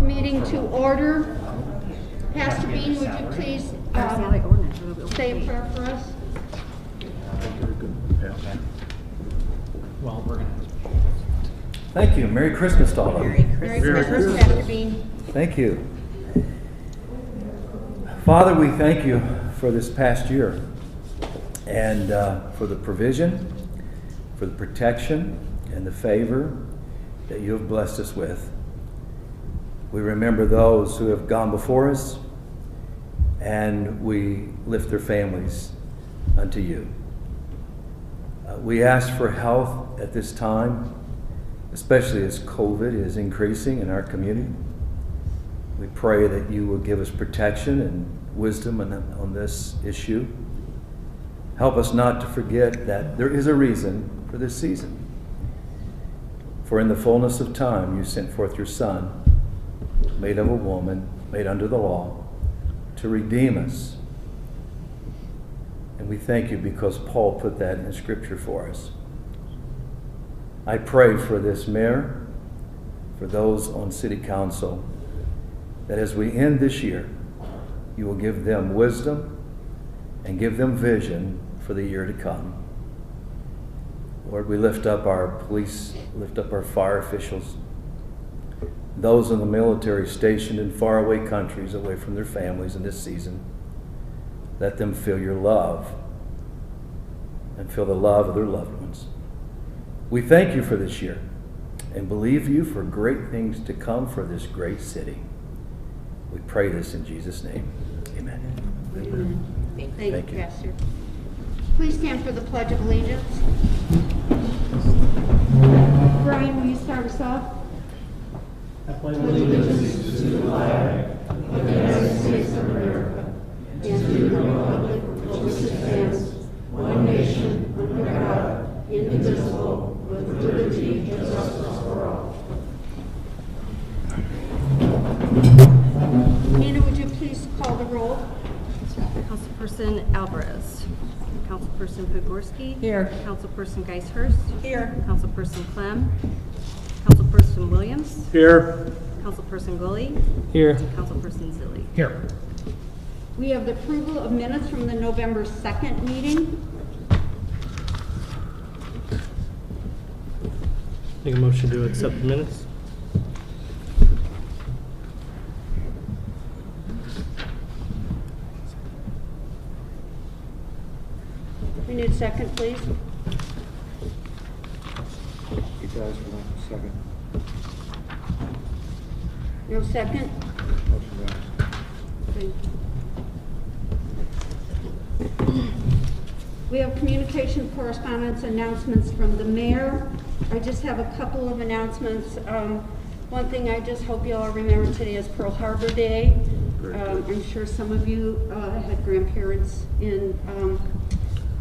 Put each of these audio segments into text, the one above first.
Meeting to order. Pastor Bean, would you please say a prayer for us? Well, we're going to. Thank you. Merry Christmas to all of you. Merry Christmas, Pastor Bean. Thank you. Father, we thank you for this past year and for the provision, for the protection and the favor that you have blessed us with. We remember those who have gone before us, and we lift their families unto you. We ask for health at this time, especially as COVID is increasing in our community. We pray that you will give us protection and wisdom on this issue. Help us not to forget that there is a reason for this season. For in the fullness of time you sent forth your Son, made of a woman, made under the law, to redeem us. And we thank you because Paul put that in Scripture for us. I pray for this mayor, for those on City Council, that as we end this year, you will give them wisdom and give them vision for the year to come. Lord, we lift up our police, lift up our fire officials, those in the military stationed in faraway countries away from their families in this season. Let them feel your love and feel the love of their loved ones. We thank you for this year and believe you for great things to come for this great city. We pray this in Jesus' name. Amen. Amen. Thank you, Pastor. Please stand for the Pledge of Allegiance. Brian, will you start us off? I pledge allegiance to the flag of the United States of America indivisible, with liberty and justice for all. Nina, would you please call the roll? Councilperson Alvarez. Councilperson Pogorski. Here. Councilperson Geishurst. Here. Councilperson Clem. Councilperson Williams. Here. Councilperson Gully. Here. Councilperson Zilli. Here. We have the approval of minutes from the November 2nd meeting. Make a motion to accept the minutes. We need a second, please. You guys for that second. No second? Motion dies. Thank you. We have communication, correspondence, announcements from the mayor. I just have a couple of announcements. One thing I just hope you all remember today is Pearl Harbor Day. I'm sure some of you had grandparents in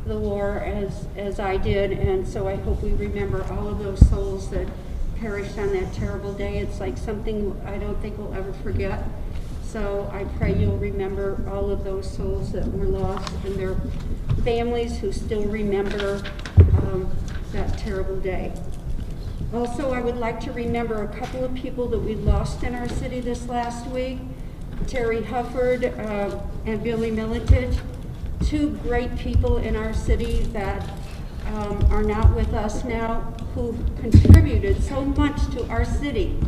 the war as I did, and so I hope we remember all of those souls that perished on that terrible day. It's like something I don't think we'll ever forget. So I pray you'll remember all of those souls that were lost and their families who still remember that terrible day. Also, I would like to remember a couple of people that we lost in our city this last week. Terry Hufford and Billy Militich, two great people in our city that are not with us now, who contributed so much to our city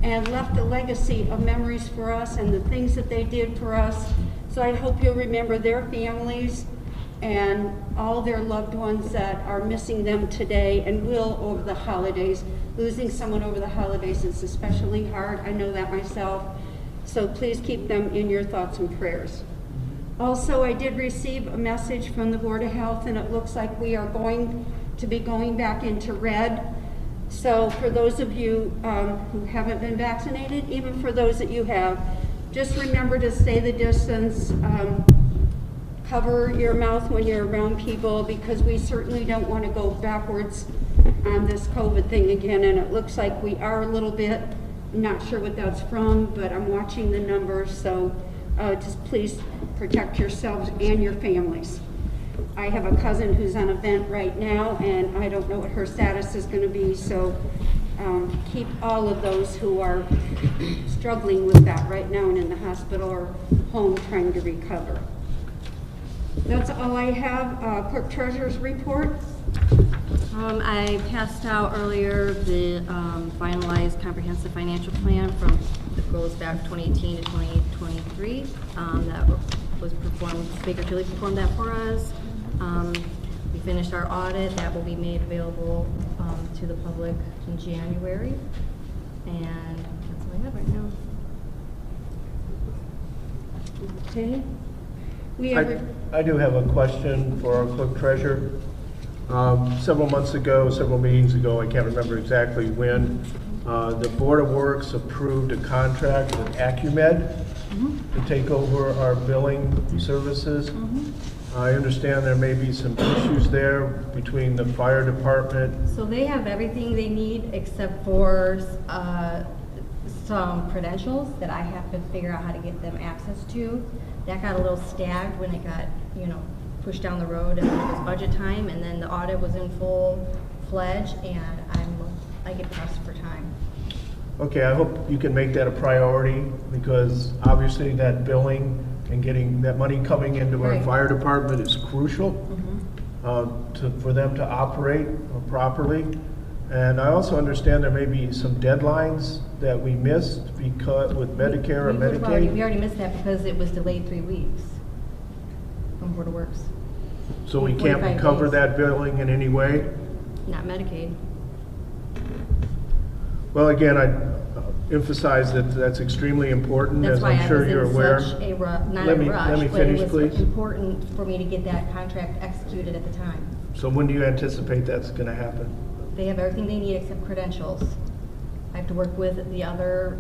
and left a legacy of memories for us and the things that they did for us. So I hope you'll remember their families and all their loved ones that are missing them today and will over the holidays. Losing someone over the holidays is especially hard. I know that myself. So please keep them in your thoughts and prayers. Also, I did receive a message from the Board of Health, and it looks like we are going to be going back into red. So for those of you who haven't been vaccinated, even for those that you have, just remember to stay the distance, cover your mouth when you're around people, because we certainly don't want to go backwards on this COVID thing again, and it looks like we are a little bit. I'm not sure what that's from, but I'm watching the numbers, so just please protect yourselves and your families. I have a cousin who's on a vent right now, and I don't know what her status is going to be, so keep all of those who are struggling with that right now and in the hospital or home trying to recover. That's all I have. Clerk Treasurer's report. I passed out earlier the finalized comprehensive financial plan that goes back 2018 to 2023. That was performed, Baker Tilly performed that for us. We finished our audit. That will be made available to the public in January. And that's all I have right now. Okay. I do have a question for our clerk treasurer. Several months ago, several meetings ago, I can't remember exactly when, the Board of Works approved a contract with Acumed to take over our billing services. I understand there may be some issues there between the fire department. So they have everything they need except for some credentials that I have to figure out how to get them access to. That got a little stagged when it got, pushed down the road and it was budget time, and then the audit was in full-fledged, and I get pressed for time. Okay, I hope you can make that a priority, because obviously that billing and getting that money coming into our Right. fire department is crucial for them to operate properly. And I also understand there may be some deadlines that we missed because with Medicare or We Medicaid. already missed that because it was delayed 3 weeks from Board of Works. So we can't 45 recover days. that billing in any way? Not Medicaid. Well, again, I emphasize that that's extremely important, That's as why I'm I sure was you're in aware. such a not Let a me rush, but finish, it was please. important for me to get that contract executed at the time. So when do you anticipate that's going to happen? They have everything they need except credentials. I have to work with the other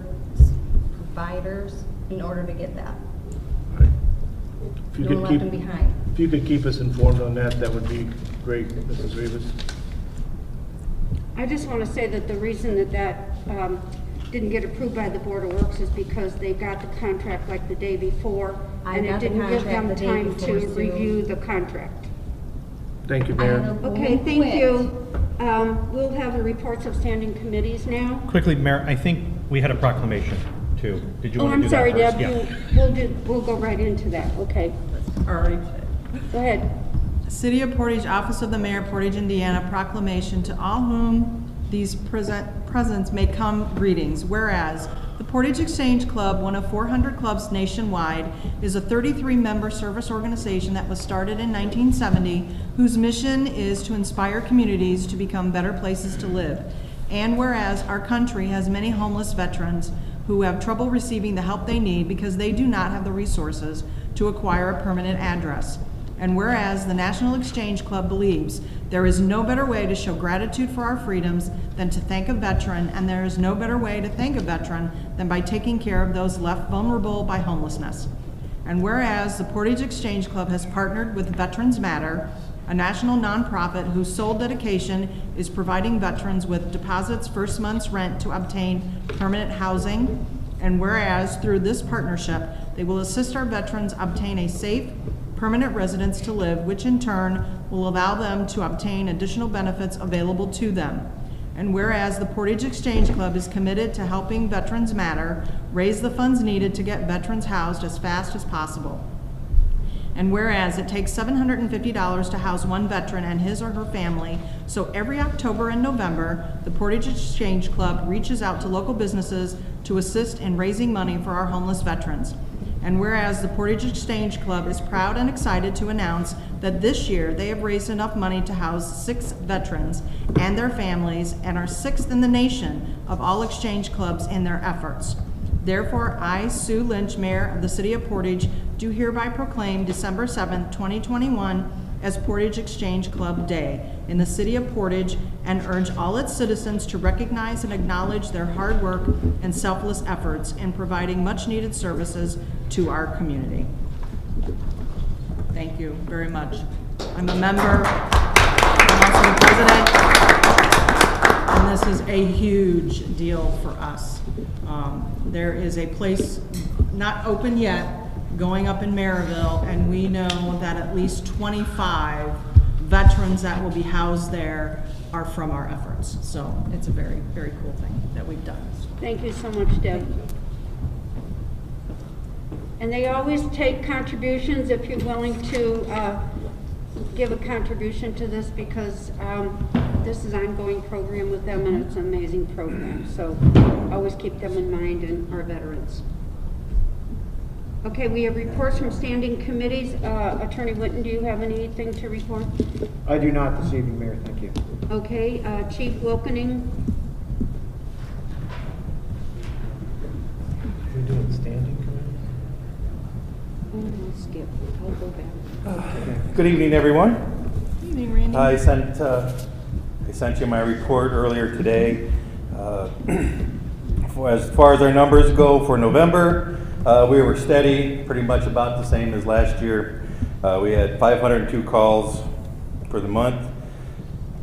providers in order to get that. If you No could one keep, left them behind. if you could keep us informed on that, that would be great, Mrs. Rivas. I just want to say that the reason that didn't get approved by the Board of Works is because they got the contract like the day before, and it didn't give them time to review the contract. Thank you, Mayor. Okay, thank you. We'll have the reports of standing committees now. Quickly, Mayor, I think we had a proclamation too. Did you Oh, want to I'm do sorry, that Deb. first? Yeah. We'll go right into that. Okay. All right. Go ahead. City of Portage, Office of the Mayor, Portage, Indiana, proclamation to all whom these presents may come greetings. Whereas the Portage Exchange Club, one of 400 clubs nationwide, is a 33-member service organization that was started in 1970, whose mission is to inspire communities to become better places to live. And whereas our country has many homeless veterans who have trouble receiving the help they need because they do not have the resources to acquire a permanent address. And whereas the National Exchange Club believes there is no better way to show gratitude for our freedoms than to thank a veteran, and there is no better way to thank a veteran than by taking care of those left vulnerable by homelessness. And whereas the Portage Exchange Club has partnered with Veterans Matter, a national nonprofit whose sole dedication is providing veterans with deposits first month's rent to obtain permanent housing. And whereas through this partnership, they will assist our veterans obtain a safe, permanent residence to live, which in turn will allow them to obtain additional benefits available to them. And whereas the Portage Exchange Club is committed to helping Veterans Matter raise the funds needed to get veterans housed as fast as possible. And whereas it takes $750 to house one veteran and his or her family, so every October and November, the Portage Exchange Club reaches out to local businesses to assist in raising money for our homeless veterans. And whereas the Portage Exchange Club is proud and excited to announce that this year they have raised enough money to house 6 veterans and their families and are 6th in the nation of all exchange clubs in their efforts. Therefore, I, Sue Lynch, Mayor of the City of Portage, do hereby proclaim December 7th, 2021 as Portage Exchange Club Day in the City of Portage and urge all its citizens to recognize and acknowledge their hard work and selfless efforts in providing much needed services to our community. Thank you very much. I'm a member, I'm also the president, and this is a huge deal for us. There is a place not open yet going up in Maryville, and we know that at least 25 veterans that will be housed there are from our efforts. So it's a very, very cool thing that we've done. Thank you so much, Deb. And they always take contributions if you're willing to give a contribution to this, because this is an ongoing program with them, and it's an amazing program. So always keep them in mind and our veterans. Okay, we have reports from standing committees. Attorney Whitten, do you have anything to report? I do not this evening, Mayor, thank you. Okay, Chief Wilkening. We're doing standing committee? I'll skip. I'll go back. Good evening, everyone. Good evening, Randy. I sent you my report earlier today. As far as our numbers go for November, we were steady, pretty much about the same as last year. We had 502 calls for the month.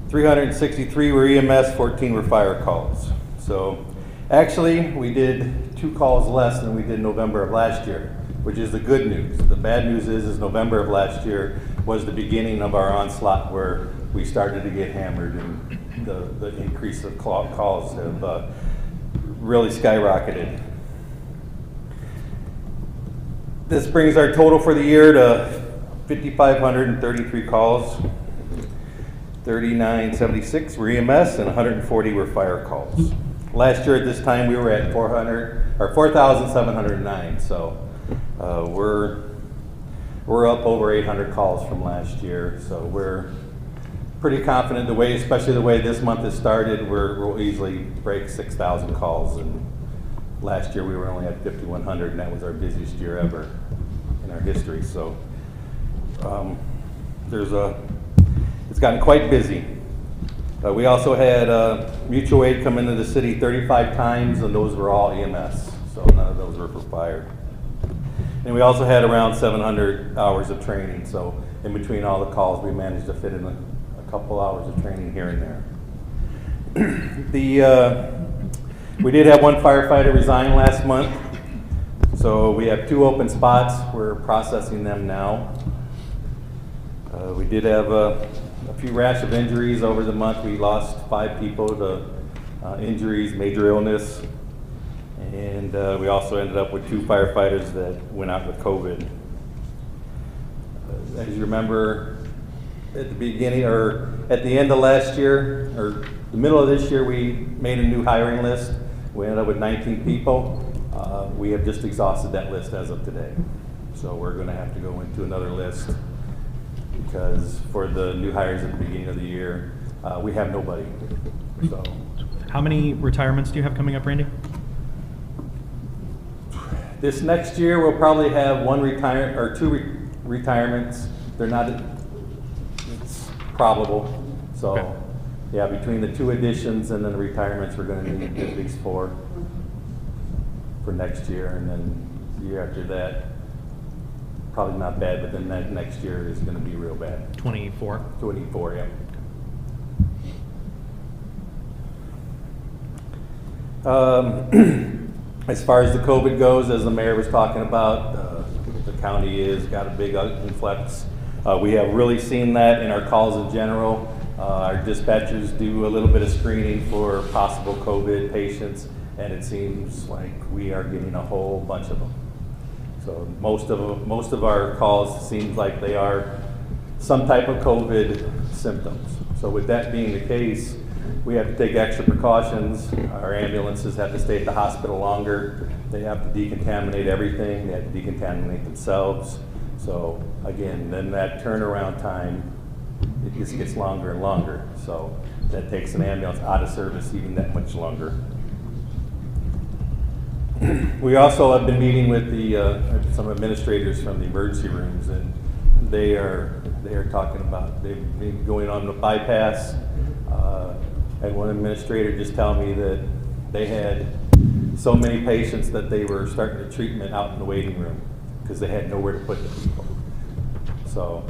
363 were EMS, 14 were fire calls. So actually, we did 2 calls less than we did November of last year, which is the good news. The bad news is November of last year was the beginning of our onslaught where we started to get hammered, and the increase of calls have really skyrocketed. This brings our total for the year to 5,533 calls. 3976 were EMS and 140 were fire calls. Last year at this time we were at 4,709. So we're up over 800 calls from last year. So we're pretty confident the way, especially the way this month has started, we'll easily break 6,000 calls. And last year we were only at 5,100, and that was our busiest year ever in our history. So it's gotten quite busy. We also had mutual aid come into the city 35 times, and those were all EMS, so none of those were for fire. And we also had around 700 hours of training, so in between all the calls we managed to fit in a couple hours of training here and there. We did have one firefighter resign last month, so we have 2 open spots. We're processing them now. We did have a few rash of injuries over the month. We lost 5 people to injuries, major illness, and we also ended up with 2 firefighters that went out with COVID. As you remember, at the beginning or at the end of last year or the middle of this year, we made a new hiring list. We ended up with 19 people. We have just exhausted that list as of today. So we're going to have to go into another list because for the new hires at the beginning of the year, we have nobody. So, How many retirements do you have coming up, Randy? this next year, we'll probably have 1 retire or 2 retirements. They're not, it's probable. So, Okay. yeah, between the 2 additions and then the retirements, we're going to need at least 4 for next year. And then the year after that, probably not bad, but then that next year is going to be real bad. 24. 24, yeah. As far as the COVID goes, as the mayor was talking about, the county has got a big influx. We have really seen that in our calls in general. Our dispatchers do a little bit of screening for possible COVID patients, and it seems like we are getting a whole bunch of them. So most of our calls seems like they are some type of COVID symptoms. So with that being the case, we have to take extra precautions. Our ambulances have to stay at the hospital longer. They have to decontaminate everything. They have to decontaminate themselves. So again, then that turnaround time, it just gets longer and longer. So that takes an ambulance out of service even that much longer. We also have been meeting with some administrators from the emergency rooms, and they are talking about they've been going on the bypass. Had one administrator just tell me that they had so many patients that they were starting the treatment out in the waiting room because they had nowhere to put the people. So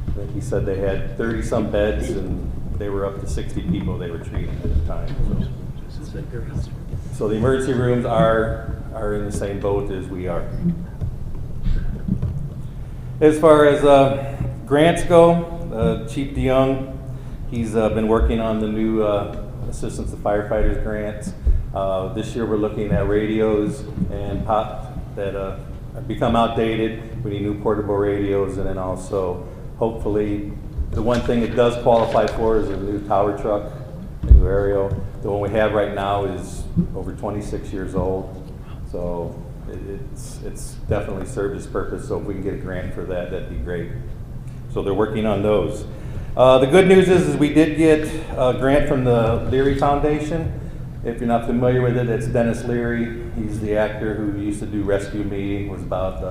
I think he said they had 30-some beds and they were up to 60 people they were treating at the time. So the emergency rooms are in the same boat as we are. As far as grants go, Chief DeYoung, he's been working on the new Assistance to Firefighters grants. This year we're looking at radios and pop that have become outdated. We need new portable radios, and then also hopefully the one thing it does qualify for is a new tower truck, a new aerial. The one we have right now is over 26 years old, so it's definitely served its purpose. So if we can get a grant for that, that'd be great. So they're working on those. The good news is we did get a grant from the Leary Foundation. If you're not familiar with it, it's Dennis Leary. He's the actor who used to do Rescue Me, was about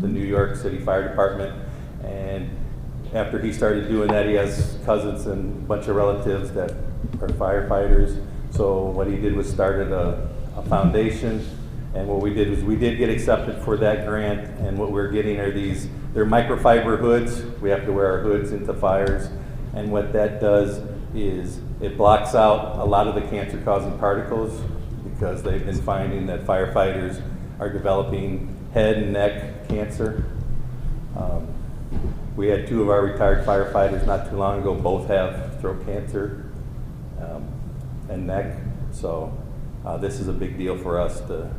the New York City Fire Department. And after he started doing that, he has cousins and a bunch of relatives that are firefighters. So what he did was started a foundation. And what we did was we did get accepted for that grant. And what we're getting are they're microfiber hoods. We have to wear our hoods into fires. And what that does is it blocks out a lot of the cancer-causing particles because they've been finding that firefighters are developing head and neck cancer. We had 2 of our retired firefighters not too long ago both have throat cancer and neck. So this is a big deal for us to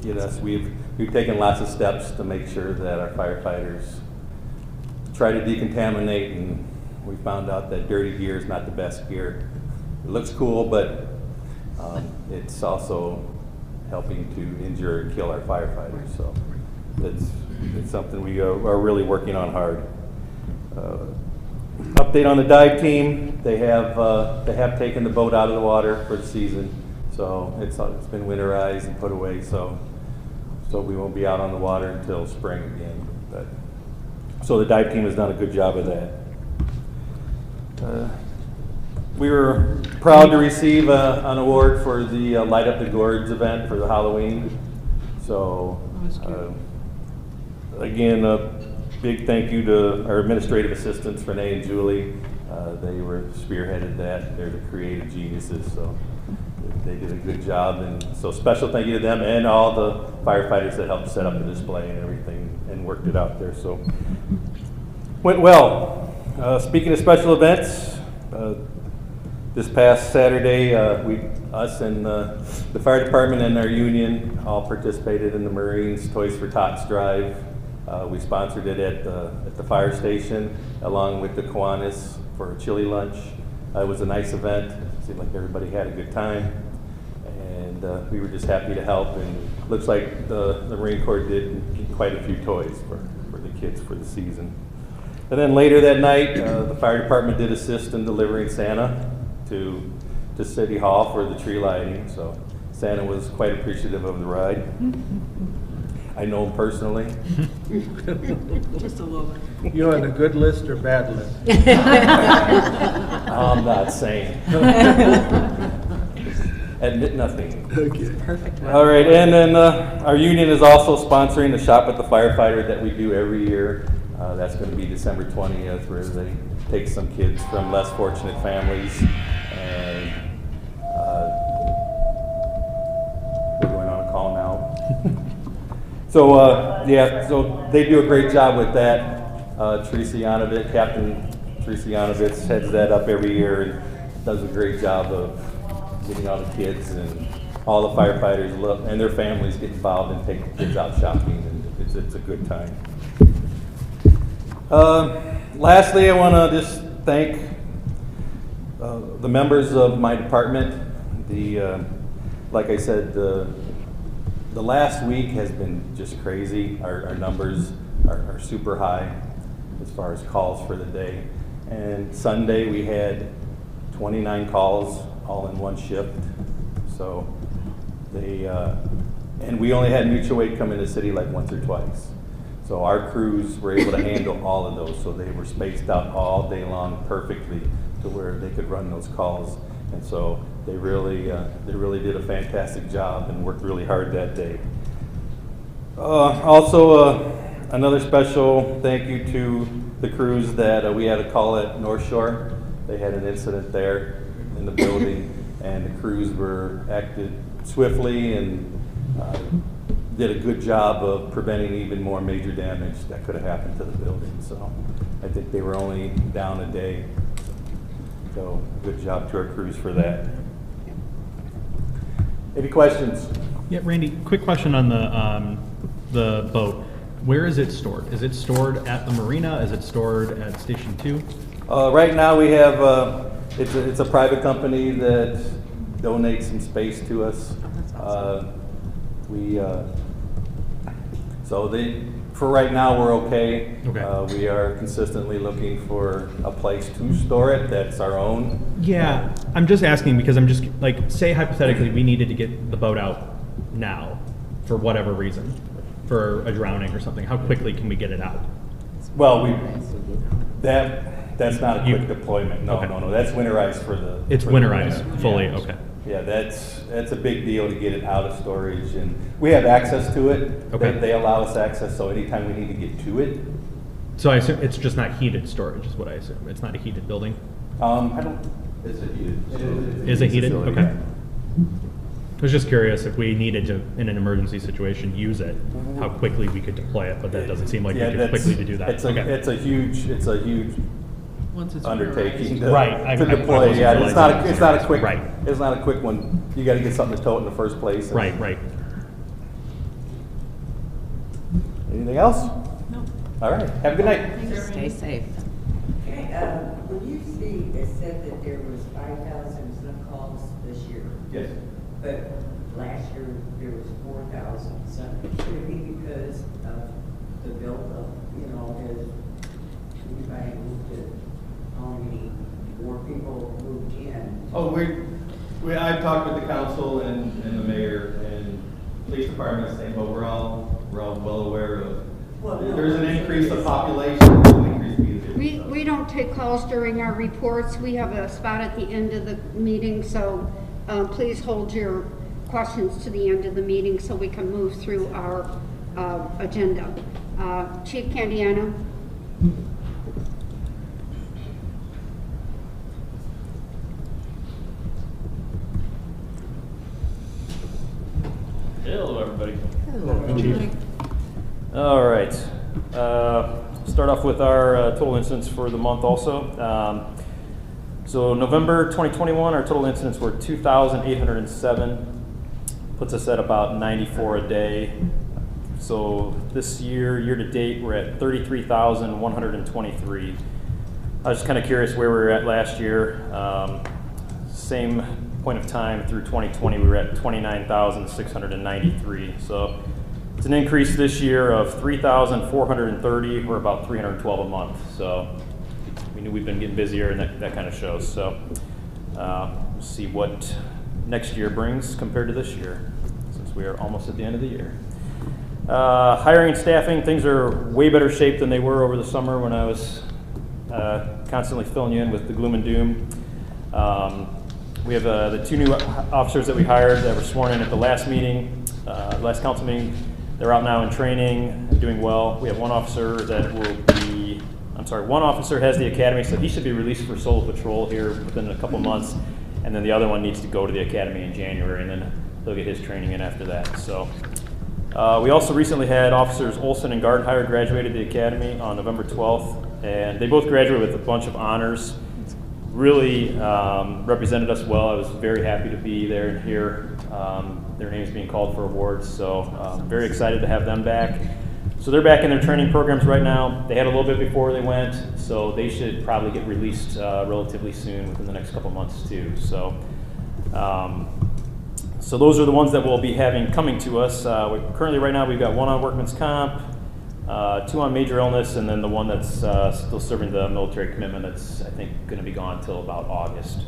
get us. We've taken lots of steps to make sure that our firefighters try to decontaminate, and we found out that dirty gear is not the best gear. It looks cool, but it's also helping to injure and kill our firefighters. So it's something we are really working on hard. Update on the dive team: they have taken the boat out of the water for the season, so it's been winterized and put away. So we won't be out on the water until spring again. But so the dive team has done a good job of that. We were proud to receive an award for the Light Up the Gorge event for the Halloween. So again, a big thank you to our administrative assistants, Renee and Julie. They were spearheaded that. They're the creative geniuses, so they did a good job. And so special thank you to them and all the firefighters that helped set up the display and everything and worked it out there. So went well. Speaking of special events, this past Saturday, us and the fire department and our union all participated in the Marines Toys for Tots drive. We sponsored it at the fire station along with the Kiwanis for a chili lunch. It was a nice event. It seemed like everybody had a good time, and we were just happy to help. And looks like the Marine Corps did get quite a few toys for the kids for the season. And then later that night, the fire department did assist in delivering Santa to City Hall for the tree lighting. So Santa was quite appreciative of the ride. I know him personally. Just a little bit. You on the good list or bad list? I'm not saying. Admit nothing. Okay. Perfect. All right, and then our union is also sponsoring the Shop at the Firefighter that we do every year. That's going to be December 20th, where they take some kids from less fortunate families and we're going on a call now. So yeah, so they do a great job with that. Captain Teresa Yanovitz heads that up every year and does a great job of getting all the kids and all the firefighters and their families get involved and take the kids out shopping, and it's a good time. Lastly, I want to just thank the members of my department. Like I said, the last week has been just crazy. Our numbers are super high as far as calls for the day. And Sunday we had 29 calls all in one shift. So and we only had mutual aid come into the city like once or twice. So our crews were able to handle all of those. So they were spaced out all day long perfectly to where they could run those calls. And so they really did a fantastic job and worked really hard that day. Also, another special thank you to the crews that we had a call at North Shore. They had an incident there in the building, and the crews acted swiftly and did a good job of preventing even more major damage that could have happened to the building. So I think they were only down a day. So good job to our crews for that. Any questions? Yeah, Randy, quick question on the boat. Where is it stored? Is it stored at the Marina? Is it stored at Station 2? Right now we have, it's a private company that donates some space to us. For right now, we're okay. Okay. We are consistently looking for a place to store it that's our own. Yeah, I'm just asking because I'm just, like, say hypothetically we needed to get the boat out now for whatever reason, for a drowning or something. How quickly can we get it out? Well, that's not a quick deployment. No, Okay. no. That's winterized for the. It's for the winterized winter. fully, Yeah. okay. Yeah, that's a big deal to get it out of storage, and we have access to it. Okay. They allow us access, so anytime we need to get to it. So I assume it's just not heated storage is what I assume. It's not a heated building? I don't. It's a heated. Is it heated? facility. Okay. I was just curious if we needed to, in an emergency situation, use it, how quickly we could deploy it, but that doesn't seem like we could quickly do that. It's a huge Once it's undertaking to, Right, to I deploy. wasn't Yeah, it's not a quick. Right. It's not a quick one. You got to get something to tow it in the first place. Right, right. Anything else? No. All right. Have a good night. Stay safe. Okay, when you see, it said that there was 5,000 some calls this year, Yes. but last year there was 4,000 some. Could it be because of the buildup, has anybody moved it, how many more people moved in? Oh, I've talked with the council and the mayor and police department saying, but we're all well aware of. Well, no, There's an increase of population. There's an increase of usage. We don't take calls during our reports. We have a spot at the end of the meeting, so please hold your questions to the end of the meeting so we can move through our agenda. Chief Candiano? Hello, everybody. All right. Start off with our total incidents for the month also. So November 2021, our total incidents were 2,807. Puts us at about 94 a day. So this year to date, we're at 33,123. I was just kind of curious where we were at last year. Same point of time through 2020, we were at 29,693. So it's an increase this year of 3,430, or about 312 a month. So we knew we've been getting busier, and that kind of shows. So we'll see what next year brings compared to this year, since we are almost at the end of the year. Hiring and staffing, things are way better shape than they were over the summer when I was constantly filling you in with the gloom and doom. We have the 2 new officers that we hired that were sworn in at the last meeting, last council meeting. They're out now in training, doing well. We have one officer that will be, one officer has the academy, so he should be released for solo patrol here within a couple months. And then the other one needs to go to the academy in January, and then he'll get his training in after that. So we also recently had officers Olson and Gardenhire graduated the academy on November 12th, and they both graduated with a bunch of honors. Really represented us well. I was very happy to be there and hear their names being called for awards. So very excited to have them back. So they're back in their training programs right now. They had a little bit before they went, so they should probably get released relatively soon, within the next couple months too. So, so those are the ones that we'll be having coming to us. Currently right now we've got 1 on workman's comp, 2 on major illness, and then the one that's still serving the military commitment that's, I think, going to be gone until about August.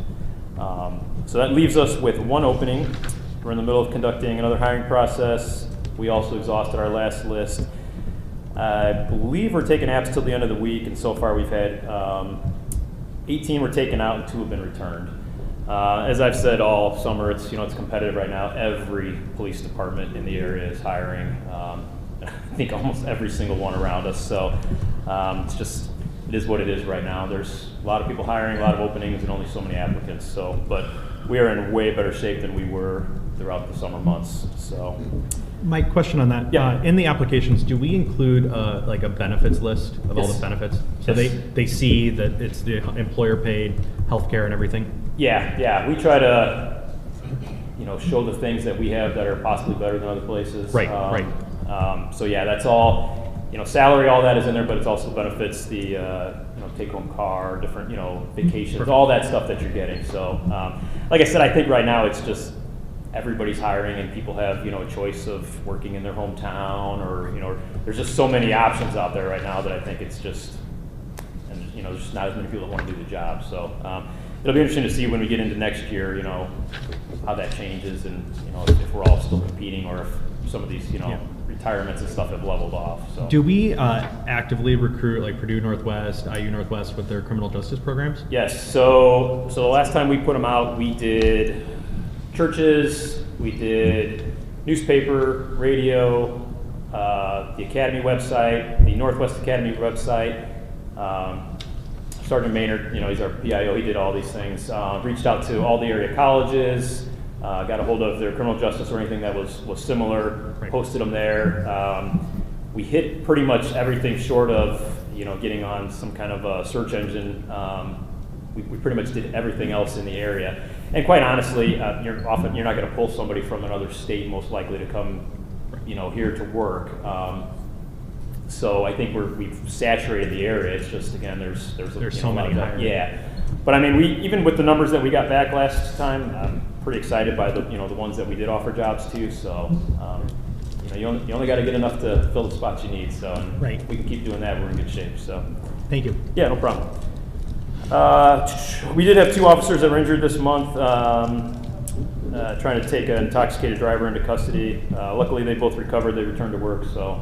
So that leaves us with 1 opening. We're in the middle of conducting another hiring process. We also exhausted our last list. I believe we're taking apps till the end of the week, and so far we've had 18 were taken out and 2 have been returned. As I've said all summer, it's it's competitive right now. Every police department in the area is hiring. I think almost every single one around us. So it is what it is right now. There's a lot of people hiring, a lot of openings, and only so many applicants. So, but we are in way better shape than we were throughout the summer months. So, my question on that: in the applications, do we include like a benefits list of all the benefits, so they see that it's the employer-paid healthcare and everything? Yeah. We try to show the things that we have that are possibly better than other places. Right. So yeah, that's all. Salary, all that is in there, but it's also benefits, the take-home car, different vacations, all that stuff that you're getting. So, like I said, I think right now it's just everybody's hiring, and people have a choice of working in their hometown, or there's just so many options out there right now that I think it's just, and there's just not as many people that want to do the job. So it'll be interesting to see when we get into next year, how that changes, and if we're all still competing, or if some of these retirements and stuff have leveled off. So do we actively recruit like Purdue Northwest, IU Northwest with their criminal justice programs? Yes. So the last time we put them out, we did churches, we did newspaper, radio, the Academy website, the Northwest Academy website. Sergeant Maynard, he's our PIO, he did all these things. Reached out to all the area colleges, got a hold of their criminal justice or anything that was similar, posted them there. We hit pretty much everything short of getting on some kind of a search engine. We pretty much did everything else in the area. And quite honestly, you're not going to pull somebody from another state most likely to come here to work. So I think we've saturated the area. It's just, again, there's so many hiring. Yeah. But I mean, even with the numbers that we got back last time, I'm pretty excited by the ones that we did offer jobs to. So you only got to get enough to fill the spots you need. So if we can keep doing that, we're in good shape. So thank you. Yeah, no problem. We did have 2 officers that were injured this month, trying to take an intoxicated driver into custody. Luckily, they both recovered. They returned to work. So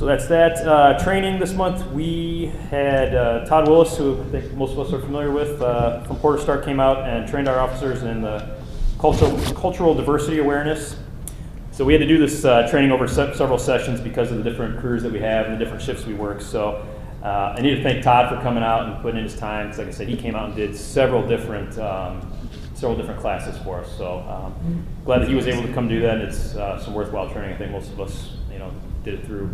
that's that. Training this month, we had Todd Willis, who I think most of us are familiar with, from Porter Stark, came out and trained our officers in the cultural diversity awareness. So we had to do this training over several sessions because of the different crews that we have and the different shifts we work. So I need to thank Todd for coming out and putting in his time, because like I said, he came out and did several different several different classes for us. So glad that he was able to come do that. It's some worthwhile training. I think most of us, did it through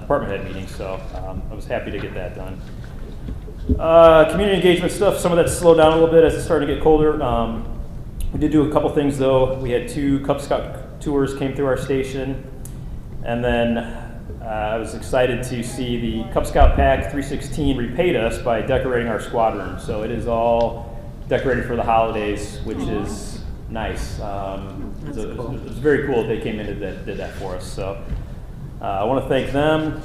department head meetings. So I was happy to get that done. Community engagement stuff, some of that's slowed down a little bit as it's starting to get colder. We did do a couple things though. We had 2 Cub Scout tours came through our station, and then I was excited to see the Cub Scout Pack 316 repaid us by decorating our squadron. So it is all decorated for the holidays, which is nice. It was very cool that they came in and did that for us. So I want to thank them.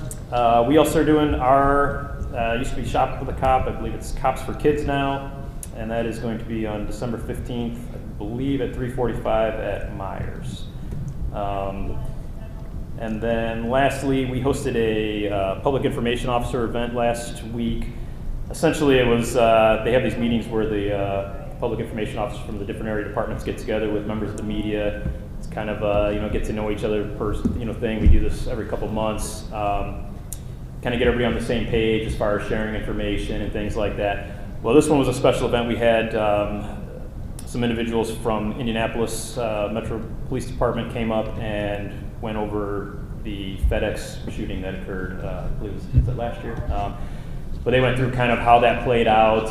We also are doing our used to be Shop with a Cop. I believe it's Cops for Kids now, and that is going to be on December 15th, I believe at 3:45 at Myers. And then lastly, we hosted a public information officer event last week. Essentially, it was they have these meetings where the public information officers from the different area departments get together with members of the media. It's kind of get to know each other thing. We do this every couple months. Kind of get everybody on the same page as far as sharing information and things like that. Well, this one was a special event. We had some individuals from Indianapolis Metro Police Department came up and went over the FedEx shooting that occurred, I believe was that last year? But they went through kind of how that played out,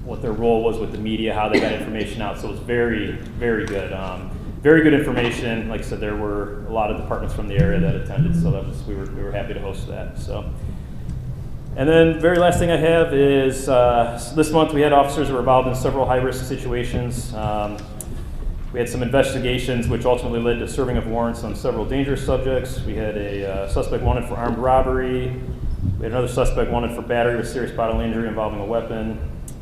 what their role was with the media, how they got information out. So it was very, very good. Very good information. Like I said, there were a lot of departments from the area that attended, so we were happy to host that. So, and then very last thing I have is this month we had officers who were involved in several high-risk situations. We had some investigations which ultimately led to serving of warrants on several dangerous subjects. We had a suspect wanted for armed robbery. We had another suspect wanted for battery with serious bodily injury involving a weapon.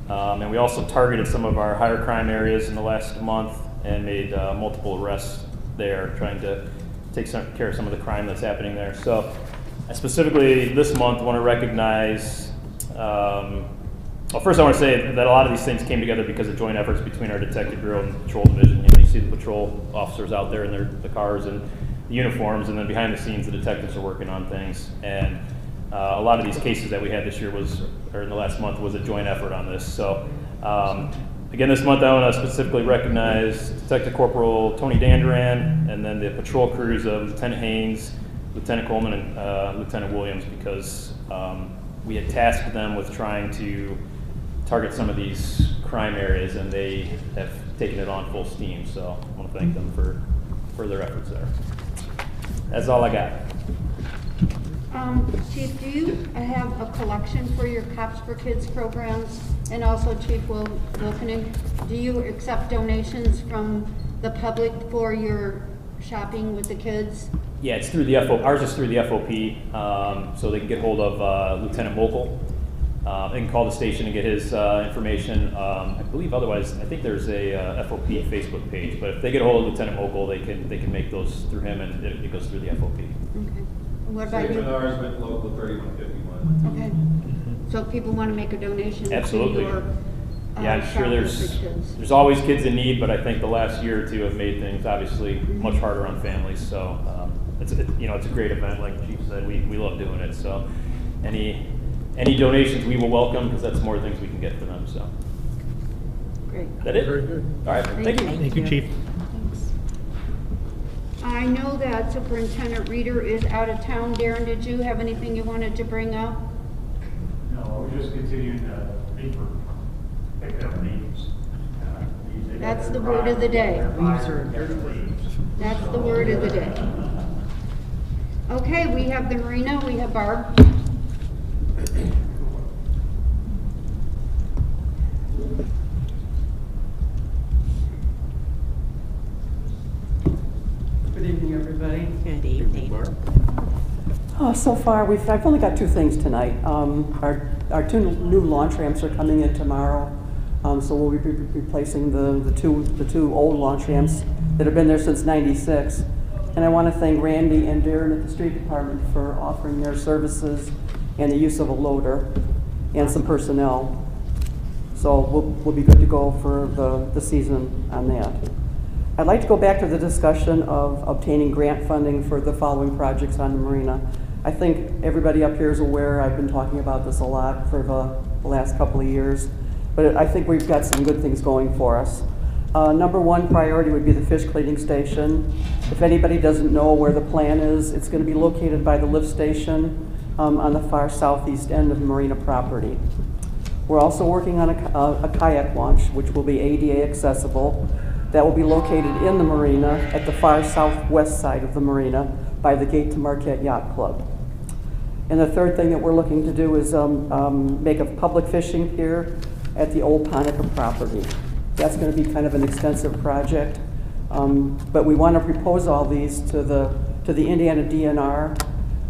And we also targeted some of our higher crime areas in the last month and made multiple arrests there, trying to take care of some of the crime that's happening there. So I specifically this month want to recognize, well, first I want to say that a lot of these things came together because of joint efforts between our Detective Bureau and Patrol Division. You see the patrol officers out there in the cars and the uniforms, and then behind the scenes the detectives are working on things. And a lot of these cases that we had this year in the last month was a joint effort on this. So again, this month I want to specifically recognize Detective Corporal Tony Danduran and then the patrol crews of Lieutenant Haynes, Lieutenant Coleman, and Lieutenant Williams, because we had tasked them with trying to target some of these crime areas, and they have taken it on full steam. So I want to thank them for their efforts there. That's all I got. Chief, do you have a collection for your Cops for Kids programs? And also, Chief Wilkening, do you accept donations from the public for your shopping with the kids? Yeah, it's through the ours is through the FOP, so they can get hold of Lieutenant Mokel. They can call the station and get his information. I believe otherwise, I think there's a FOP Facebook page, but if they get a hold of Lieutenant Mokel, they can make those through him, and it goes through the FOP. Okay. What about you? Ours went local 3151. Okay. So if people want to make a donation, absolutely. To your, yeah, I'm sure there's always kids in need, but I think the last year or two have made things obviously much harder on families. So it's a great event, like Chief said. We love doing it. So any donations we will welcome, because that's more things we can get for them. So great. Is that it? Very good. All right. Thank you. Thank you, Chief. I know that Superintendent Reeder is out of town. Darren, did you have anything you wanted to bring up? No, we're just continuing to pick up leaves. That's the word of the day. That's the word of the day. Okay, we have the Marina. We have Barb. Good evening, everybody. Good evening. So far, I've only got two things tonight. Our two new launch ramps are coming in tomorrow, so we'll be replacing the two old launch ramps that have been there since '96. And I want to thank Randy and Darren at the Street Department for offering their services and the use of a loader and some personnel. So we'll be good to go for the season on that. I'd like to go back to the discussion of obtaining grant funding for the following projects on the Marina. I think everybody up here is aware I've been talking about this a lot for the last couple of years. but I think we've got some good things going for us. Number one priority would be the fish cleaning station. If anybody doesn't know where the plan is, it's going to be located by the lift station on the far southeast end of Marina property. We're also working on a kayak launch, which will be ADA accessible. That will be located in the marina at the far southwest side of the marina by the Gate to Marquette Yacht Club. And the third thing that we're looking to do is make a public fishing pier at the old Ponica property. That's going to be kind of an extensive project, but we want to propose all these to the Indiana DNR.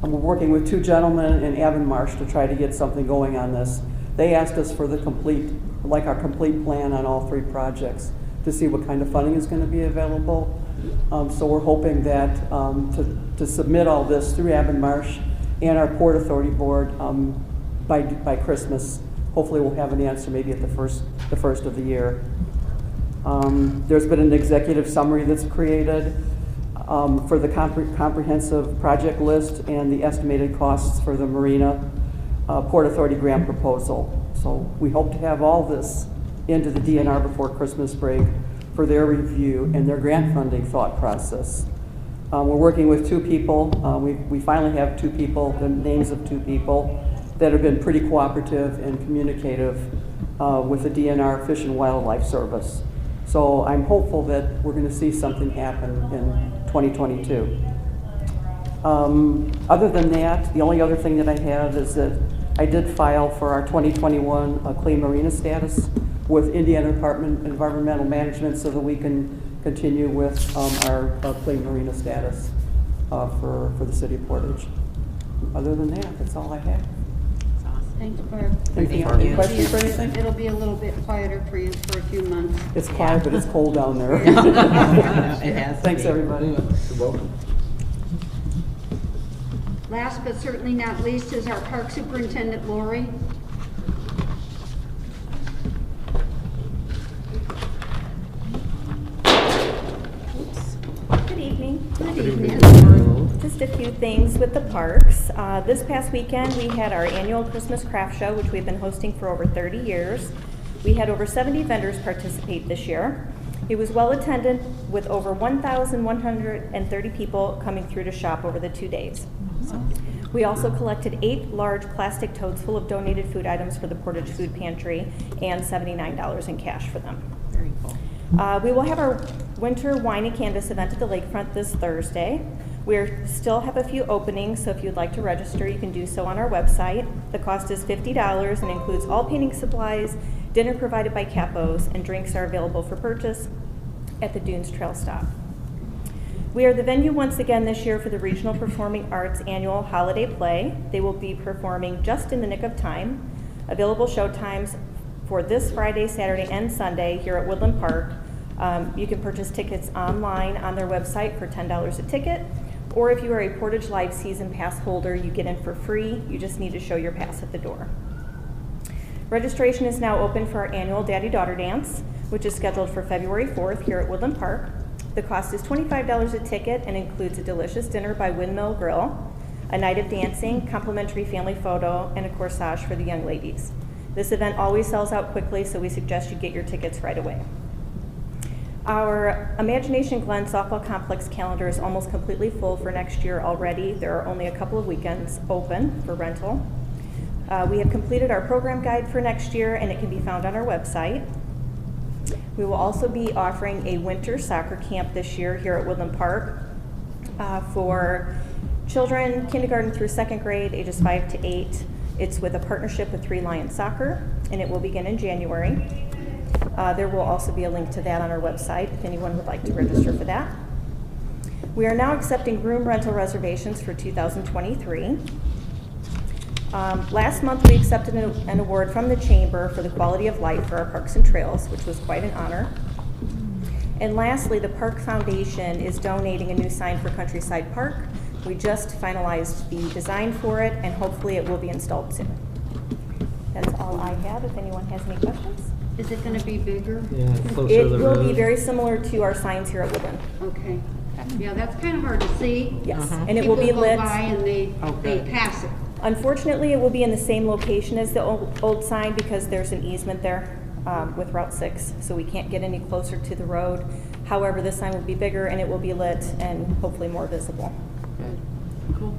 We're working with two gentlemen in Avonmarsh to try to get something going on this. They asked us for the our complete plan on all three projects to see what kind of funding is going to be available. So we're hoping that to submit all this through Avonmarsh and our Port Authority Board by Christmas. Hopefully we'll have an answer maybe at the first of the year. There's been an executive summary that's created for the comprehensive project list and the estimated costs for the Marina Port Authority grant proposal. So we hope to have all this into the DNR before Christmas break for their review and their grant funding thought process. We're working with two people. We finally have two people, the names of two people that have been pretty cooperative and communicative with the DNR Fish and Wildlife Service. So I'm hopeful that we're going to see something happen in 2022. Other than that, the only other thing that I have is that I did file for our 2021 Clean Marina status with Indiana Department of Environmental Management so that we can continue with our Clean Marina status for the city of Portage. Other than that, that's all I have. Thanks, Barb. Any questions or anything? It'll be a little bit quieter for you for a few months. It's quiet, but it's cold down there. It has to Thanks, be. everybody. You're welcome. Last but certainly not least is our Park Superintendent, Lori. Good evening. Good evening. Just a few things with the parks. This past weekend, we had our annual Christmas craft show, which we've been hosting for over 30 years. We had over 70 vendors participate this year. It was well attended with over 1,130 people coming through to shop over the 2 days. We also collected 8 large plastic totes full of donated food items for the Portage Food Pantry and $79 in cash for them. Very cool. We will have our winter wine and canvas event at the lakefront this Thursday. We still have a few openings, so if you'd like to register, you can do so on our website. The cost is $50 and includes all painting supplies, dinner provided by Capos, and drinks are available for purchase at the Dunes Trail Stop. We are the venue once again this year for the Regional Performing Arts Annual Holiday Play. They will be performing just in the nick of time. Available show times for this Friday, Saturday, and Sunday here at Woodland Park. You can purchase tickets online on their website for $10 a ticket, or if you are a Portage Live Season Pass holder, you get in for free. You just need to show your pass at the door. Registration is now open for our annual Daddy-Daughter Dance, which is scheduled for February 4th here at Woodland Park. The cost is $25 a ticket and includes a delicious dinner by Windmill Grill, a night of dancing, complimentary family photo, and a corsage for the young ladies. This event always sells out quickly, so we suggest you get your tickets right away. Our Imagination Glen Softball Complex calendar is almost completely full for next year already. There are only a couple of weekends open for rental. We have completed our program guide for next year, and it can be found on our website. We will also be offering a winter soccer camp this year here at Woodland Park for children kindergarten through 2nd grade, ages 5 to 8. It's with a partnership with 3 Lions Soccer, and it will begin in January. There will also be a link to that on our website if anyone would like to register for that. We are now accepting room rental reservations for 2023. Last month, we accepted an award from the Chamber for the quality of life for our parks and trails, which was quite an honor. And lastly, the Park Foundation is donating a new sign for Countryside Park. We just finalized the design for it, and hopefully it will be installed soon. That's all I have. If anyone has any questions. Is it going to be bigger? Yeah, closer It to the will road. be very similar to our signs here at Woodland. Okay. Yeah, that's kind of hard to see. Yes, and it will be People lit. go by and they pass it. Unfortunately, it will be in the same location as the old sign because there's an easement there. with Route 6, so we can't get any closer to the road. However, this sign will be bigger and it will be lit and hopefully more visible. Cool.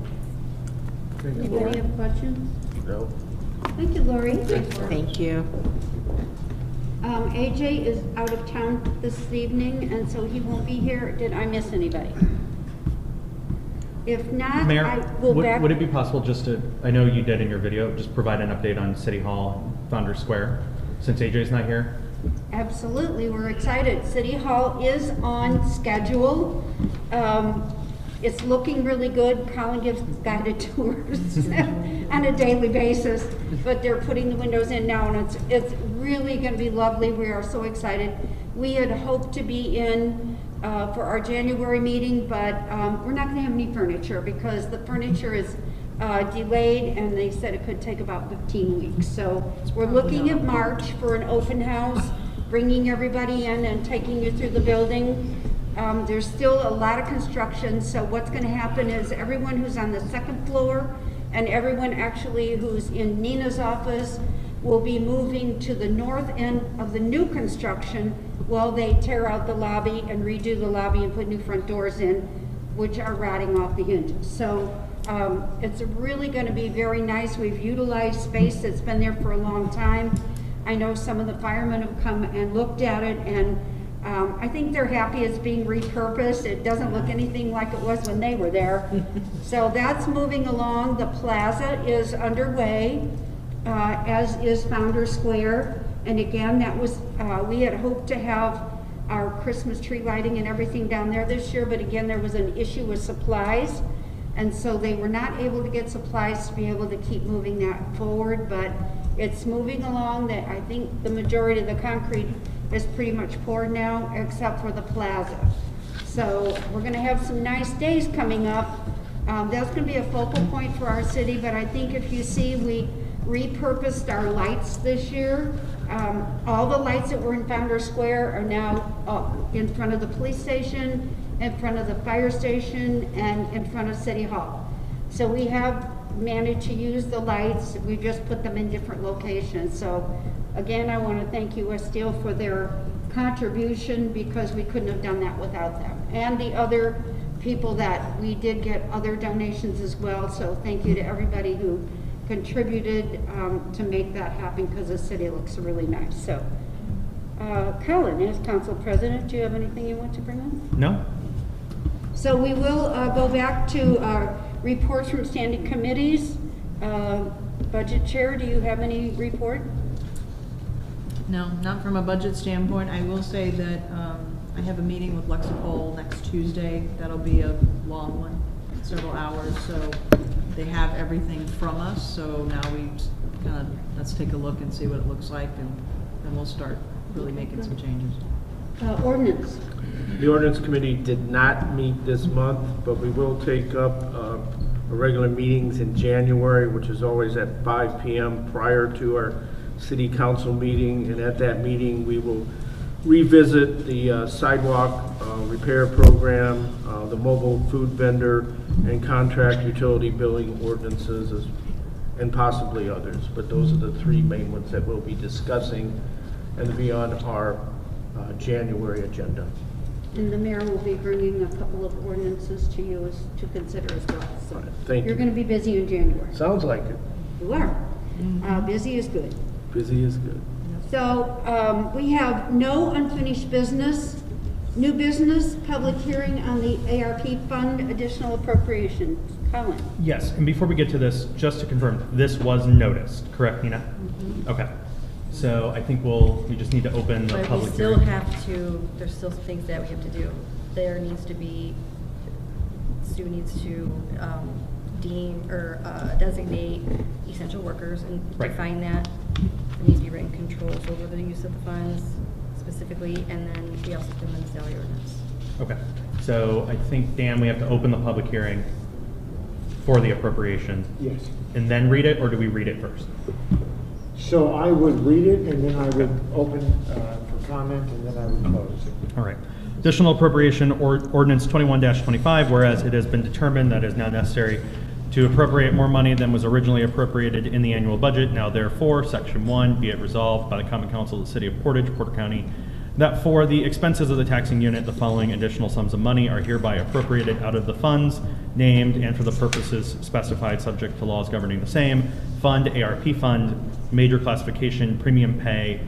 Anybody have questions? No. Thank you, Lori. Thank you. AJ is out of town this evening, and so he won't be here. Did I miss anybody? If not, Mayor, I will back. would it be possible just to, I know you did in your video, just provide an update on City Hall, Founders Square, since AJ's not here? Absolutely, we're excited. City Hall is on schedule. It's looking really good. Colin gives guided tours on a daily basis, but they're putting the windows in now, and it's really going to be lovely. We are so excited. We had hoped to be in for our January meeting, but we're not going to have any furniture because the furniture is delayed, and they said it could take about 15 weeks. So we're looking at March for an open house, bringing everybody in and taking you through the building. There's still a lot of construction, so what's going to happen is everyone who's on the second floor and everyone actually who's in Nina's office will be moving to the north end of the new construction while they tear out the lobby and redo the lobby and put new front doors in, which are rotting off the hinges. So it's really going to be very nice. We've utilized space that's been there for a long time. I know some of the firemen have come and looked at it, and I think they're happy it's being repurposed. It doesn't look anything like it was when they were there. So that's moving along. The plaza is underway, as is Founders Square. And again, that was, we had hoped to have our Christmas tree lighting and everything down there this year, but again, there was an issue with supplies. And so they were not able to get supplies to be able to keep moving that forward, but it's moving along. That I think the majority of the concrete is pretty much poured now, except for the plaza. So we're gonna have some nice days coming up. That's gonna be a focal point for our city, but I think if you see, we repurposed our lights this year. All the lights that were in Founders Square are now in front of the police station, in front of the fire station, and in front of City Hall. So we have managed to use the lights. We just put them in different locations. So again, I want to thank US Steel for their contribution, because we couldn't have done that without them. And the other people that we did get other donations as well. So thank you to everybody who contributed to make that happen, because the city looks really nice. So Colin, as council president, do you have anything you want to bring up? No. So we will go back to reports from standing committees. Budget chair, do you have any report? No, not from a budget standpoint. I will say that I have a meeting with Lexipol next Tuesday. That'll be a long one, several hours. So they have everything from us. So now we kind of, let's take a look and see what it looks like, and then we'll start really making some changes. Ordinance. The ordinance committee did not meet this month, but we will take up regular meetings in January, which is always at 5 p.m. prior to our city council meeting. And at that meeting, we will revisit the sidewalk repair program, the mobile food vendor, and contract utility billing ordinances, and possibly others. But those are the three main ones that we'll be discussing and to be on our January agenda. And the mayor will be bringing a couple of ordinances to you to consider as well. So Thank you. You're going to be busy in January. Sounds like it. You are. Busy is good. Busy is good. So we have no unfinished business, new business, public hearing on the ARP fund additional appropriation. Colin. Yes, and before we get to this, just to confirm, this was noticed, correct, Nina? Okay. So I think we just need to open the But we public still hearing. have to, there's still things that we have to do. There needs to be, Stu needs to deem or designate essential workers and Right. define that. There needs to be written controls over the use of the funds specifically, and then we also have to amend the salary ordinance. Okay, so I think, Dan, we have to open the public hearing for the appropriation. Yes. And then read it, or do we read it first? So I would read it, and then I would open for comment, and then I would close it. All right. Additional appropriation ordinance 21-25, whereas it has been determined that it is now necessary to appropriate more money than was originally appropriated in the annual budget. Now therefore, Section 1, be it resolved by the Common Council of the City of Portage, Porter County, that for the expenses of the taxing unit, the following additional sums of money are hereby appropriated out of the funds named and for the purposes specified subject to laws governing the same. Fund, ARP fund, major classification, premium pay,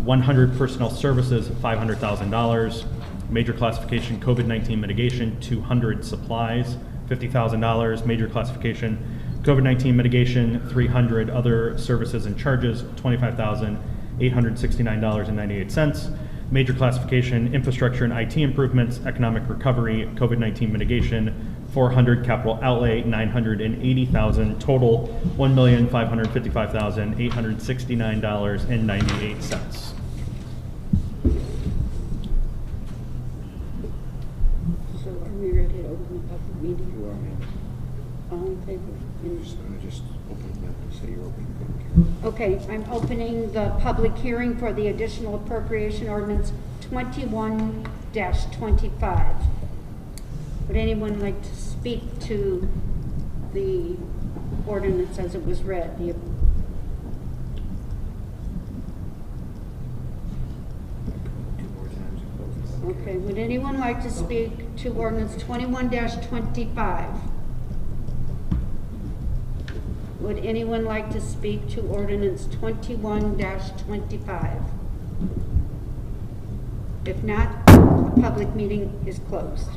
100 personnel services, $500,000. Major classification, COVID-19 mitigation, 200 supplies, $50,000. Major classification, COVID-19 mitigation, 300 other services and charges, $25,869.98. Major classification, infrastructure and IT improvements, economic recovery, COVID-19 mitigation, 400 capital outlay, 980,000 total, $1,555,869.98. So are we ready to open the public meeting? You are, ma'am. All in favor? I'm just going to open it up and say you're opening the public hearing. Okay, I'm opening the public hearing for the additional appropriation ordinance 21-25. Would anyone like to speak to the ordinance as it was read? Okay, would anyone like to speak to ordinance 21-25? Would anyone like to speak to ordinance 21-25? If not, the public meeting is closed.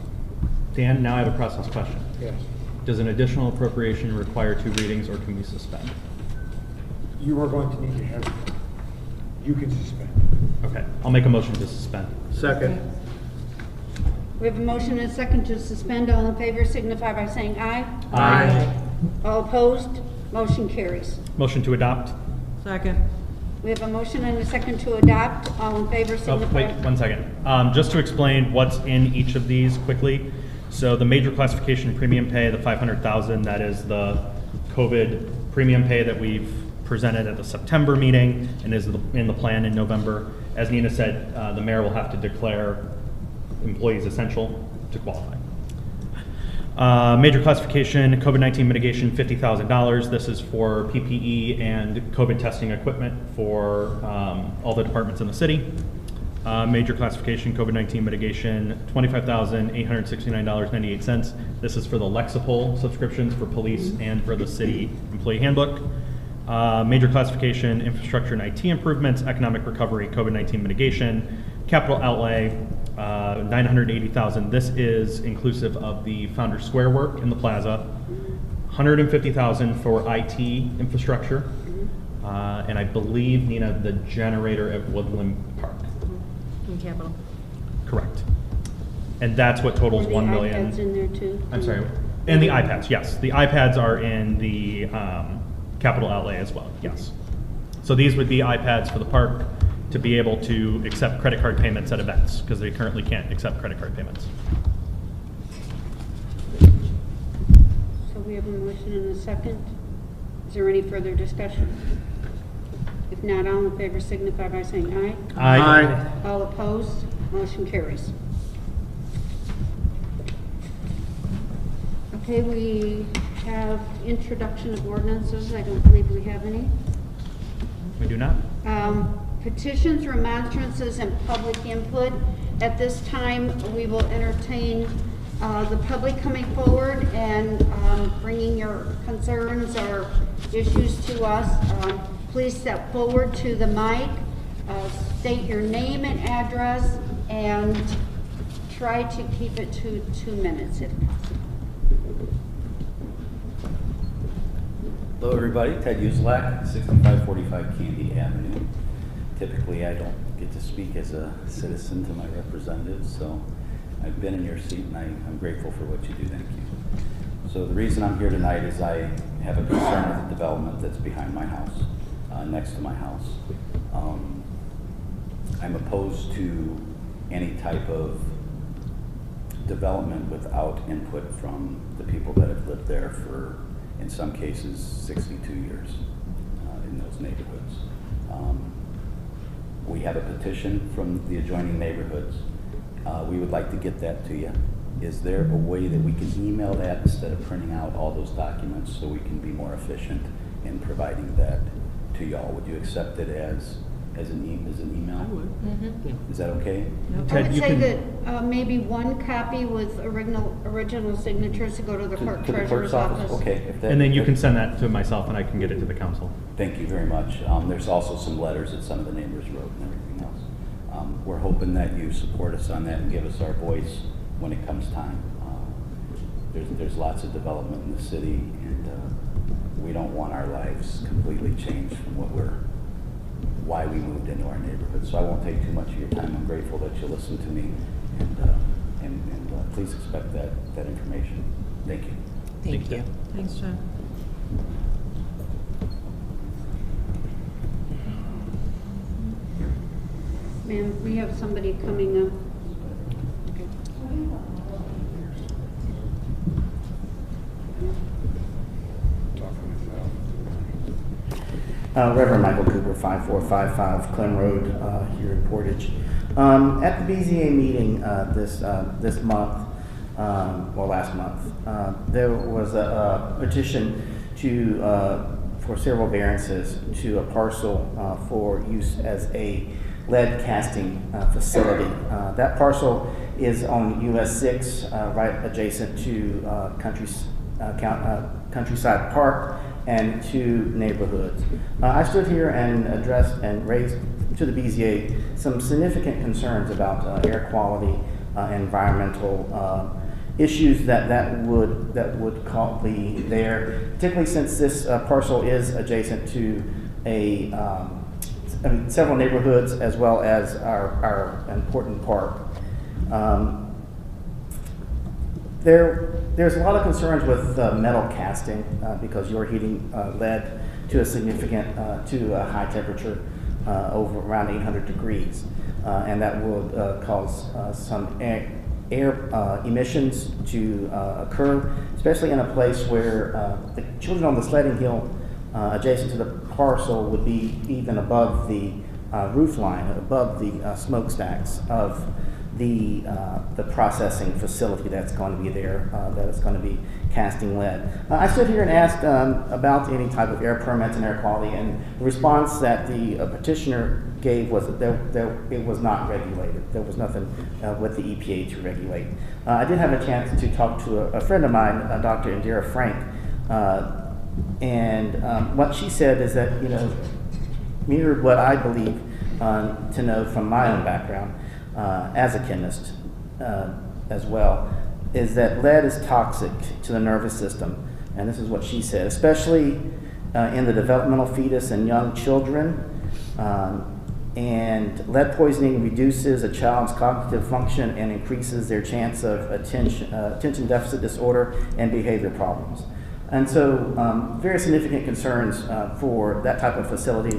Dan, now I have a process question. Yes. Does an additional appropriation require 2 readings or can we suspend? You are going to need to have, you can suspend. Okay, I'll make a motion to suspend. Second. We have a motion and a second to suspend. All in favor signify by saying aye. Aye. All opposed? Motion carries. Motion to adopt. Second. We have a motion and a second to adopt. All in favor Oh, signify. wait, 1 second. Just to explain what's in each of these quickly. So the major classification premium pay, the $500,000, that is the COVID premium pay that we've presented at the September meeting and is in the plan in November. As Nina said, the mayor will have to declare employees essential to qualify. Major classification, COVID-19 mitigation, $50,000. This is for PPE and COVID testing equipment for all the departments in the city. Major classification, COVID-19 mitigation, $25,869.98. This is for the Lexipol subscriptions for police and for the city employee handbook. Major classification, infrastructure and IT improvements, economic recovery, COVID-19 mitigation, capital outlay, $980,000. This is inclusive of the Founders Square work in the plaza. $150,000 for IT infrastructure, and I believe, Nina, the generator at Woodland Park. In capital. Correct. And that's what totals And the 1 million. iPads in there too? I'm sorry. And the iPads, yes. The iPads are in the capital outlay as well, yes. So these would be iPads for the park to be able to accept credit card payments at events, because they currently can't accept credit card payments. So we have a motion and a second. Is there any further discussion? If not, all in favor signify by saying aye. Aye. All opposed? Motion carries. Okay, we have introduction of ordinances. I don't believe we have any. We do not? Petitions, remonstrances, and public input. At this time, we will entertain the public coming forward and bringing your concerns or issues to us. Please step forward to the mic, state your name and address, and try to keep it to 2 minutes if possible. Hello everybody, Ted Uselak, 6545 Candy Avenue. Typically I don't get to speak as a citizen to my representatives, so I've been in your seat and I'm grateful for what you do, thank you. So the reason I'm here tonight is I have a concern with the development that's behind my house, next to my house. I'm opposed to any type of development without input from the people that have lived there for, in some cases, 62 years in those neighborhoods. We have a petition from the adjoining neighborhoods. We would like to get that to you. Is there a way that we can email that instead of printing out all those documents so we can be more efficient in providing that to y'all? Would you accept it as an email? I would. Is that okay? I would say that maybe one copy with original signatures to go to the clerk treasurer's office. Okay. And then you can send that to myself and I can get it to the council. Thank you very much. There's also some letters that some of the neighbors wrote and everything else. We're hoping that you support us on that and give us our voice when it comes time. There's lots of development in the city, and we don't want our lives completely changed from why we moved into our neighborhood. So I won't take too much of your time. I'm grateful that you listened to me, and please expect that information. Thank you. Thank you. Thanks, John. Ma'am, we have somebody coming up. Reverend Michael Cooper, 5455 Clem Road, here in Portage. At the BZA meeting this month, or last month, there was a petition for several variances to a parcel for use as a lead casting facility. That parcel is on US 6, right adjacent to Countryside Park and two neighborhoods. I stood here and addressed and raised to the BZA some significant concerns about air quality, environmental issues that would be there, particularly since this parcel is adjacent to several neighborhoods as well as our important park. There's a lot of concerns with metal casting because you're heating lead to a high temperature over around 800 degrees, and that would cause some air emissions to occur, especially in a place where the children on the sledding hill adjacent to the parcel would be even above the roof line, above the smokestacks of the processing facility that's going to be there, that is going to be casting lead. I stood here and asked about any type of air permits and air quality, and the response that the petitioner gave was that it was not regulated. There was nothing with the EPA to regulate. I did have a chance to talk to a friend of mine, Dr. Indira Frank, and what she said is that, mirrored what I believe to know from my own background as a chemist as well, is that lead is toxic to the nervous system. And this is what she said, especially in the developmental fetus and young children. And lead poisoning reduces a child's cognitive function and increases their chance of attention deficit disorder and behavior problems. And so very significant concerns for that type of facility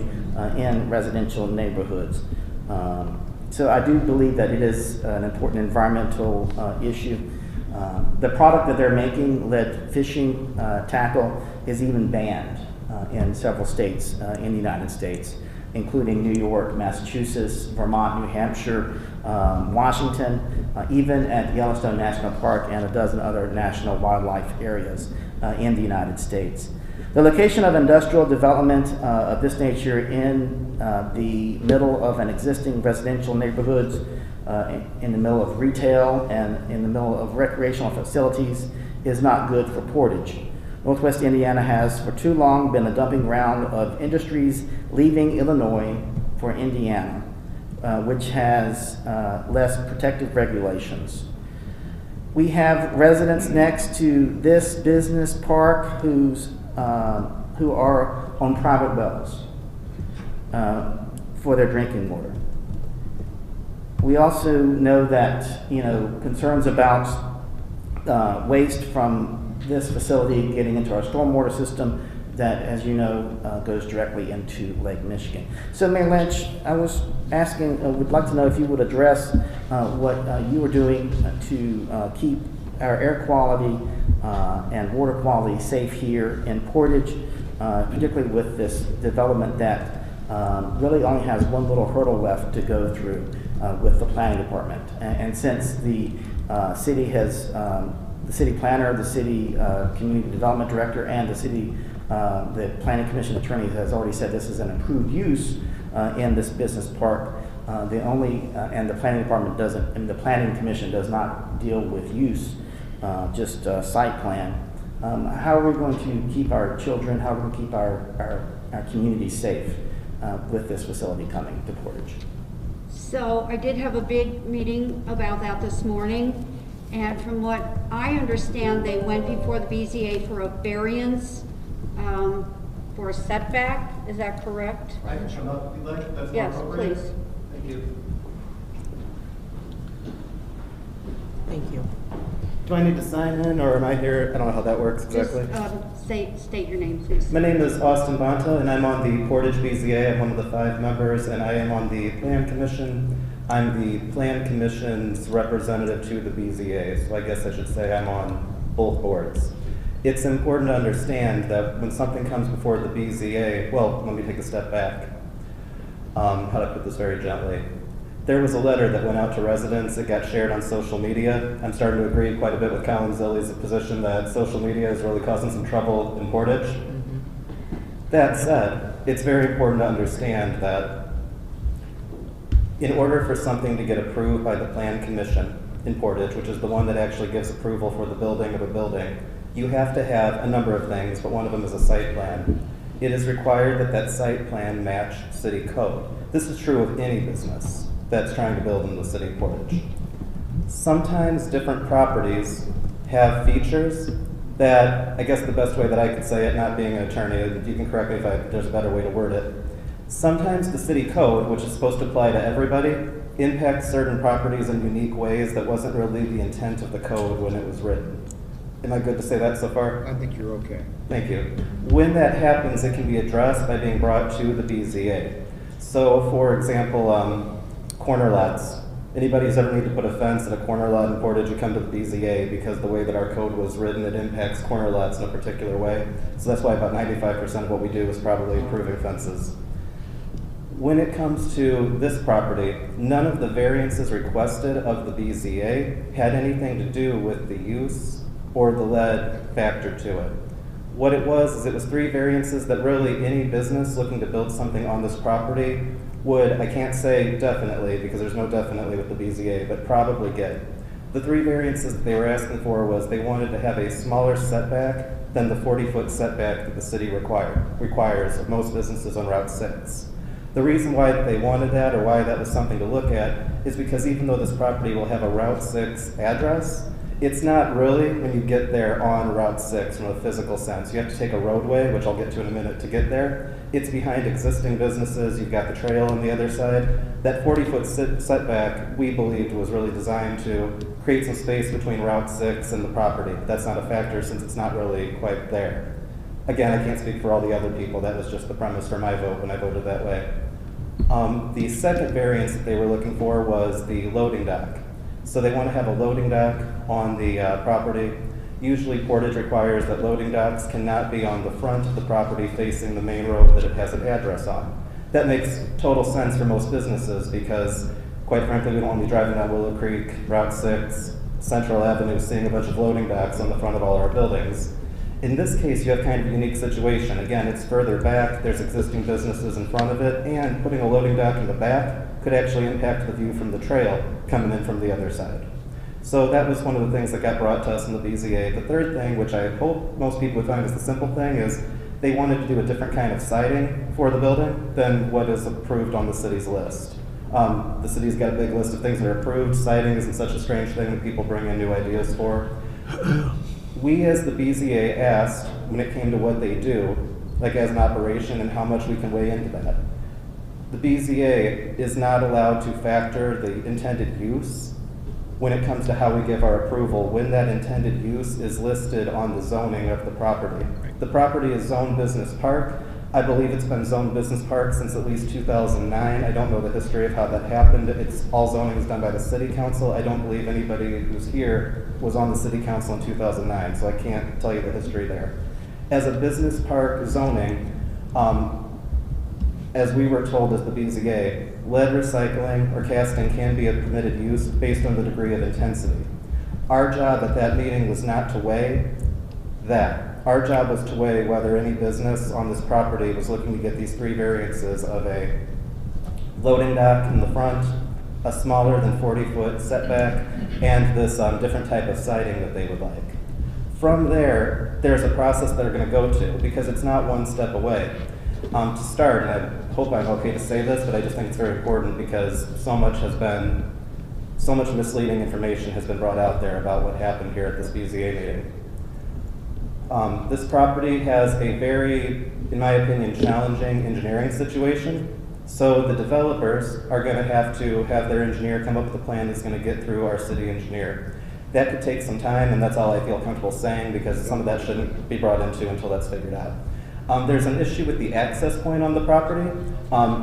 in residential neighborhoods. So I do believe that it is an important environmental issue. The product that they're making, lead fishing tackle, is even banned in several states in the United States, including New York, Massachusetts, Vermont, New Hampshire, Washington, even at Yellowstone National Park and a dozen other national wildlife areas in the United States. The location of industrial development of this nature in the middle of an existing residential neighborhoods, in the middle of retail and in the middle of recreational facilities is not good for Portage. Northwest Indiana has for too long been a dumping ground of industries leaving Illinois for Indiana, which has less protective regulations. We have residents next to this business park who are on private wells for their drinking water. We also know that concerns about waste from this facility getting into our stormwater system that, as you know, goes directly into Lake Michigan. So, Mayor Lynch, I was asking, would like to know if you would address what you are doing to keep our air quality and water quality safe here in Portage, particularly with this development that really only has one little hurdle left to go through with the planning department. And since the City has, the city planner, the city community development director, and the planning commission attorney has already said this is an improved use in this business park. And the planning department doesn't, and the planning commission does not deal with use, just site plan. How are we going to keep our children, how are we going to keep our community safe with this facility coming to Portage? So I did have a big meeting about that this morning, and from what I understand, they went before the BZA for a variance for a setback. Is that correct? I can show up if you'd like, if that's Yes, more appropriate. please. Thank you. Thank you. Do I need to sign in, or am I here? I don't know how that works exactly. Just state your name, please. My name is Austin Bonta, and I'm on the Portage BZA. I'm one of the 5 members, and I am on the Plan Commission. I'm the Plan Commission's representative to the BZA, so I guess I should say I'm on both boards. It's important to understand that when something comes before the BZA, well, let me take a step back. How do I put this very gently? There was a letter that went out to residents. It got shared on social media. I'm starting to agree quite a bit with Colin Zilli's position that social media is really causing some trouble in Portage. That said, it's very important to understand that in order for something to get approved by the Plan Commission in Portage, which is the one that actually gives approval for the building of a building, you have to have a number of things, but one of them is a site plan. It is required that that site plan match city code. This is true of any business that's trying to build in the city of Portage. Sometimes different properties have features that, I guess the best way that I could say it, not being an attorney, you can correct me if there's a better way to word it. Sometimes the city code, which is supposed to apply to everybody, impacts certain properties in unique ways that wasn't really the intent of the code when it was written. Am I good to say that so far? I think you're okay. Thank you. When that happens, it can be addressed by being brought to the BZA. So, for example, corner lots. Anybody who's ever need to put a fence at a corner lot in Portage, you come to the BZA because the way that our code was written, it impacts corner lots in a particular way. So that's why about 95% of what we do is probably approving fences. When it comes to this property, none of the variances requested of the BZA had anything to do with the use or the lead factor to it. What it was is it was 3 variances that really any business looking to build something on this property would, I can't say definitely because there's no definitely with the BZA, but probably get. The 3 variances that they were asking for was they wanted to have a smaller setback than the 40-foot setback that the city requires of most businesses on Route 6. The reason why they wanted that, or why that was something to look at, is because even though this property will have a Route 6 address, it's not really when you get there on Route 6 from a physical sense. You have to take a roadway, which I'll get to in a minute, to get there. It's behind existing businesses. You've got the trail on the other side. That 40-foot setback, we believed, was really designed to create some space between Route 6 and the property. That's not a factor since it's not really quite there. Again, I can't speak for all the other people. That was just the premise for my vote when I voted that way. The second variance that they were looking for was the loading dock. So they want to have a loading dock on the property. Usually Portage requires that loading docks cannot be on the front of the property facing the main road that it has an address on. That makes total sense for most businesses because, quite frankly, we don't want to be driving down Willow Creek, Route 6, Central Avenue, seeing a bunch of loading docks on the front of all our buildings. In this case, you have kind of a unique situation. Again, it's further back, there's existing businesses in front of it, and putting a loading dock in the back could actually impact the view from the trail coming in from the other side. So that was one of the things that got brought to us in the BZA. The third thing, which I hope most people would find is the simple thing, is they wanted to do a different kind of siding for the building than what is approved on the city's list. The city's got a big list of things that are approved. Siding isn't such a strange thing that people bring in new ideas for. We as the BZA asked, when it came to what they do, like as an operation and how much we can weigh into that. The BZA is not allowed to factor the intended use when it comes to how we give our approval, when that intended use is listed on the zoning of the property. The property is zoned business park. I believe it's been zoned business park since at least 2009. I don't know the history of how that happened. It's all zoning is done by the City Council. I don't believe anybody who's here was on the City Council in 2009, so I can't tell you the history there. As a business park zoning, as we were told as the BZA, lead recycling or casting can be a permitted use based on the degree of intensity. Our job at that meeting was not to weigh that. Our job was to weigh whether any business on this property was looking to get these 3 variances of a loading dock in the front, a smaller than 40-foot setback, and this different type of siding that they would like. From there, there's a process they're going to go to, because it's not one step away. To start, and I hope I'm okay to say this, but I just think it's very important because so much misleading information has been brought out there about what happened here at this BZA meeting. This property has a very, in my opinion, challenging engineering situation. So the developers are going to have their engineer come up with a plan that's going to get through our city engineer. That could take some time, and that's all I feel comfortable saying because some of that shouldn't be brought into until that's figured out. There's an issue with the access point on the property.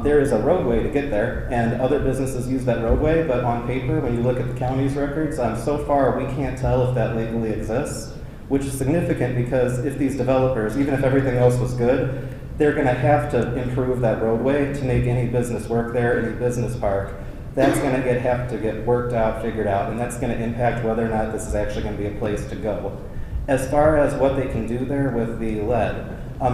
There is a roadway to get there, and other businesses use that roadway, but on paper, when you look at the county's records, so far we can't tell if that legally exists, which is significant because if these developers, even if everything else was good, they're going to have to improve that roadway to make any business work there, any business park. That's going to have to get worked out, figured out, and that's going to impact whether or not this is actually going to be a place to go. As far as what they can do there with the lead,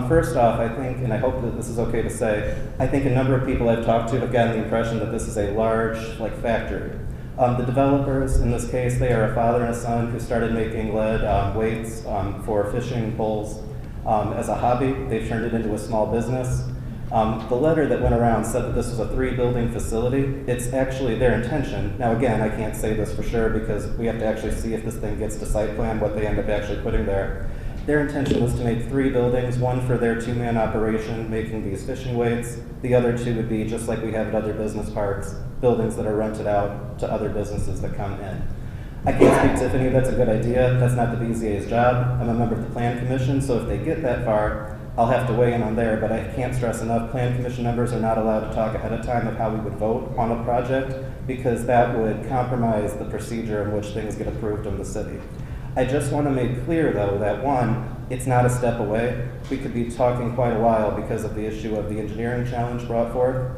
first off, I think, and I hope that this is okay to say, I think a number of people I've talked to have gotten the impression that this is a large, factory. The developers, in this case, they are a father and a son who started making lead weights for fishing poles as a hobby. They've turned it into a small business. The letter that went around said that this was a 3-building facility. It's actually their intention. Now again, I can't say this for sure because we have to actually see if this thing gets to site plan, what they end up actually putting there. Their intention was to make 3 buildings, one for their 2-man operation, making these fishing weights. The other 2 would be, just like we have at other business parks, buildings that are rented out to other businesses that come in. I can't speak to if any of that's a good idea. That's not the BZA's job. I'm a member of the Plan Commission, so if they get that far, I'll have to weigh in on there, but I can't stress enough, Plan Commission members are not allowed to talk ahead of time of how we would vote on a project because that would compromise the procedure in which things get approved in the city. I just want to make clear, though, that one, it's not a step away. We could be talking quite a while because of the issue of the engineering challenge brought forth,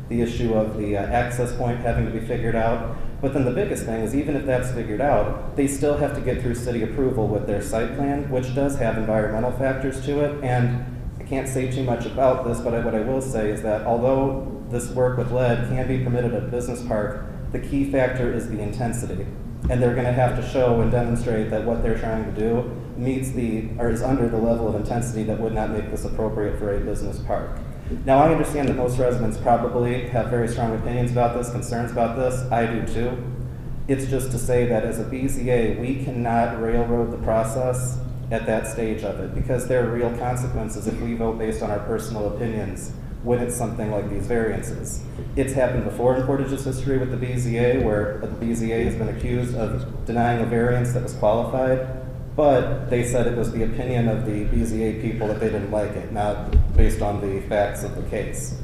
the issue of the access point having to be figured out. But then the biggest thing is even if that's figured out, they still have to get through city approval with their site plan, which does have environmental factors to it. And I can't say too much about this, but what I will say is that although this work with lead can be permitted at a business park, the key factor is the intensity. And they're going to have to show and demonstrate that what they're trying to do meets or is under the level of intensity that would not make this appropriate for a business park. Now, I understand that most residents probably have very strong opinions about this, concerns about this. I do too. It's just to say that as a BZA, we cannot railroad the process at that stage of it because there are real consequences if we vote based on our personal opinions when it's something like these variances. It's happened before in Portage's history with the BZA, where the BZA has been accused of denying a variance that was qualified, but they said it was the opinion of the BZA people that they didn't like it, not based on the facts of the case.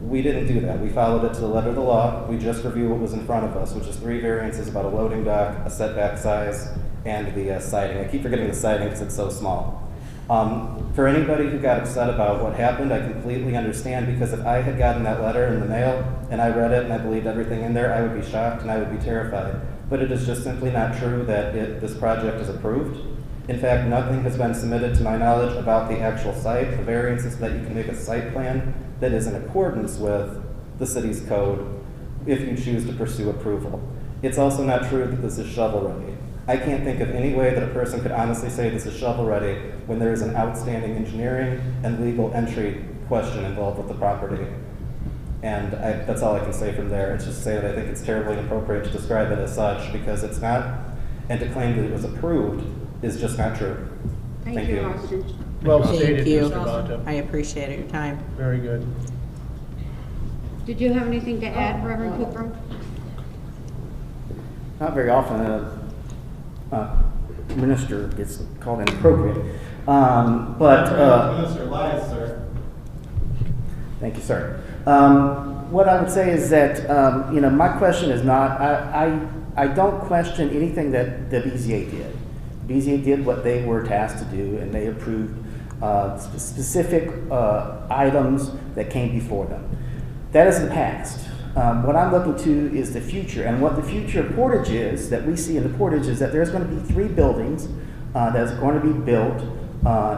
We didn't do that. We followed it to the letter of the law. We just reviewed what was in front of us, which is 3 variances about a loading dock, a setback size, and the siding. I keep forgetting the siding because it's so small. For anybody who got upset about what happened, I completely understand because if I had gotten that letter in the mail and I read it and I believed everything in there, I would be shocked and I would be terrified. But it is just simply not true that this project is approved. In fact, nothing has been submitted to my knowledge about the actual site. The variance is that you can make a site plan that is in accordance with the city's code if you choose to pursue approval. It's also not true that this is shovel-ready. I can't think of any way that a person could honestly say this is shovel-ready when there is an outstanding engineering and legal entry question involved with the property. And that's all I can say from there. It's just to say that I think it's terribly inappropriate to describe it as such because it's not, and to claim that it was approved is just not true. Thank you. Austin. Well stated, Thank you. Mr. Bonta. I appreciate your time. Very good. Did you have anything to add, Reverend Cooper? Not very often minister gets called inappropriate. Minister lies, sir. Thank you, sir. What I would say is that, my question is not, I don't question anything that the BZA did. The BZA did what they were tasked to do, and they approved specific items that came before them. That is the past. What I'm looking to is the future, and what the future of Portage is, that we see in the Portage, is that there's going to be 3 buildings that's going to be built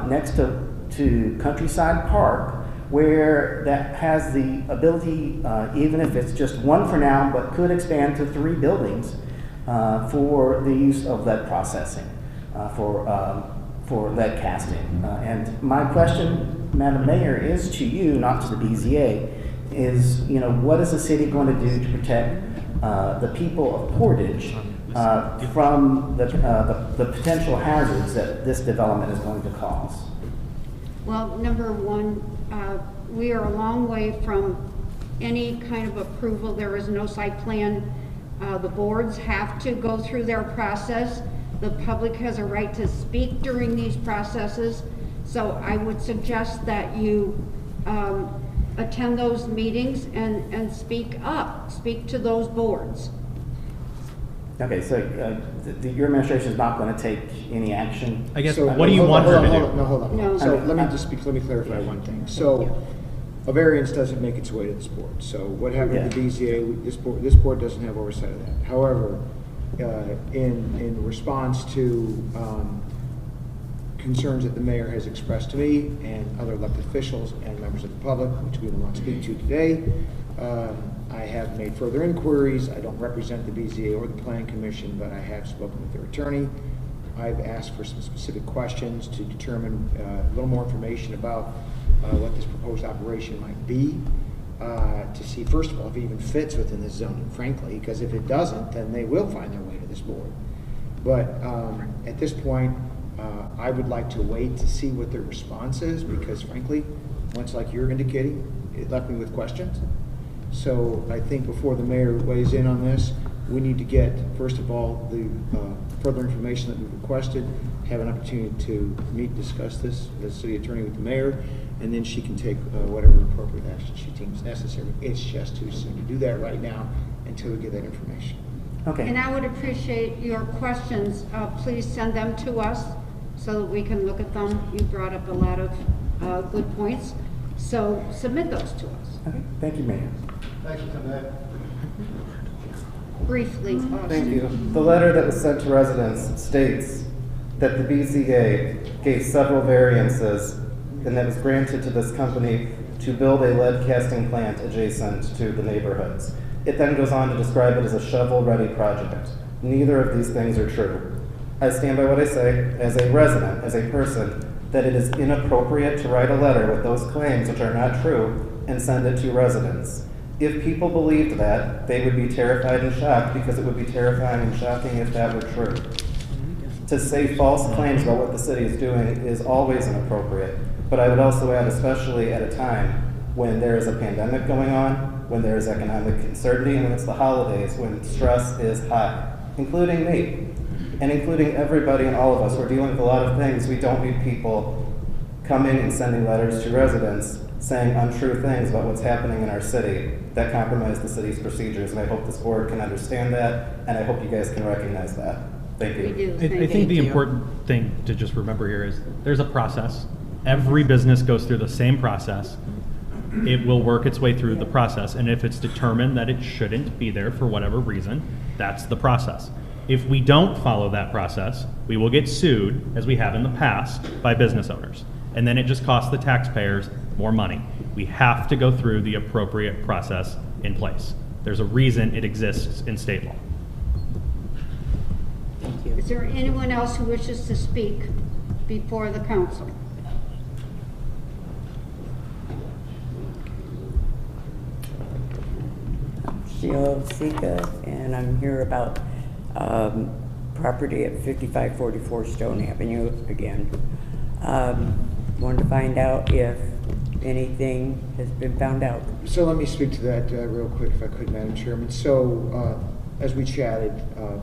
next to Countryside Park, where that has the ability, even if it's just 1 for now, but could expand to 3 buildings for the use of lead processing, for lead casting. And my question, Madam Mayor, is to you, not to the BZA, is, what is the city going to do to protect the people of Portage from the potential hazards that this development is going to cause? Well, number one, we are a long way from any kind of approval. There is no site plan. The boards have to go through their process. The public has a right to speak during these processes. So I would suggest that you attend those meetings and speak up, speak to those boards. Okay, so your administration is not going to take any action? I guess, what do you want her to do? Hold on. No. So let me clarify one thing. So a variance doesn't make its way to this board. So what happened to the BZA, this board doesn't have oversight of that. However, in response to concerns that the mayor has expressed to me and other elected officials and members of the public, which we will not speak to today, I have made further inquiries. I don't represent the BZA or the Planning Commission, but I have spoken with their attorney. I've asked for some specific questions to determine a little more information about what this proposed operation might be, to see, first of all, if it even fits within this zoning, frankly, because if it doesn't, then they will find their way to this board. But at this point, I would like to wait to see what their response is, because frankly, much like you're indicating, it left me with questions. So I think before the mayor weighs in on this, we need to get, first of all, the further information that we've requested, have an opportunity to meet and discuss this, the city attorney with the mayor, and then she can take whatever appropriate action she deems necessary. It's just too soon to do that right now until we get that information. Okay. And I would appreciate your questions. Please send them to us so that we can look at them. You brought up a lot of good points. So submit those to us. Okay. Thank you, Mayor. Thank you, Tim. Briefly, Austin. Thank you. The letter that was sent to residents states that the BZA gave several variances and that was granted to this company to build a lead casting plant adjacent to the neighborhoods. It then goes on to describe it as a shovel-ready project. Neither of these things are true. I stand by what I say as a resident, as a person, that it is inappropriate to write a letter with those claims which are not true and send it to residents. If people believed that, they would be terrified and shocked, because it would be terrifying and shocking if that were true. To say false claims about what the city is doing is always inappropriate, but I would also add, especially at a time when there is a pandemic going on, when there is economic uncertainty, and when it's the holidays, when stress is high, including me, and including everybody and all of us. We're dealing with a lot of things. We don't need people coming and sending letters to residents saying untrue things about what's happening in our city that compromise the city's procedures, and I hope this board can understand that, and I hope you guys can recognize that. Thank you. We do. I think the important thing to just remember here is there's a process. Every business goes through the same process. It will work its way through the process, and if it's determined that it shouldn't be there for whatever reason, that's the process. If we don't follow that process, we will get sued, as we have in the past, by business owners. And then it just costs the taxpayers more money. We have to go through the appropriate process in place. There's a reason it exists in state law. Thank you. Is there anyone else who wishes to speak before the council? Sheila Sika, and I'm here about property at 5544 Stone Avenue again. Wanted to find out if anything has been found out. So let me speak to that real quick, if I could, Madam Chairman. So as we chatted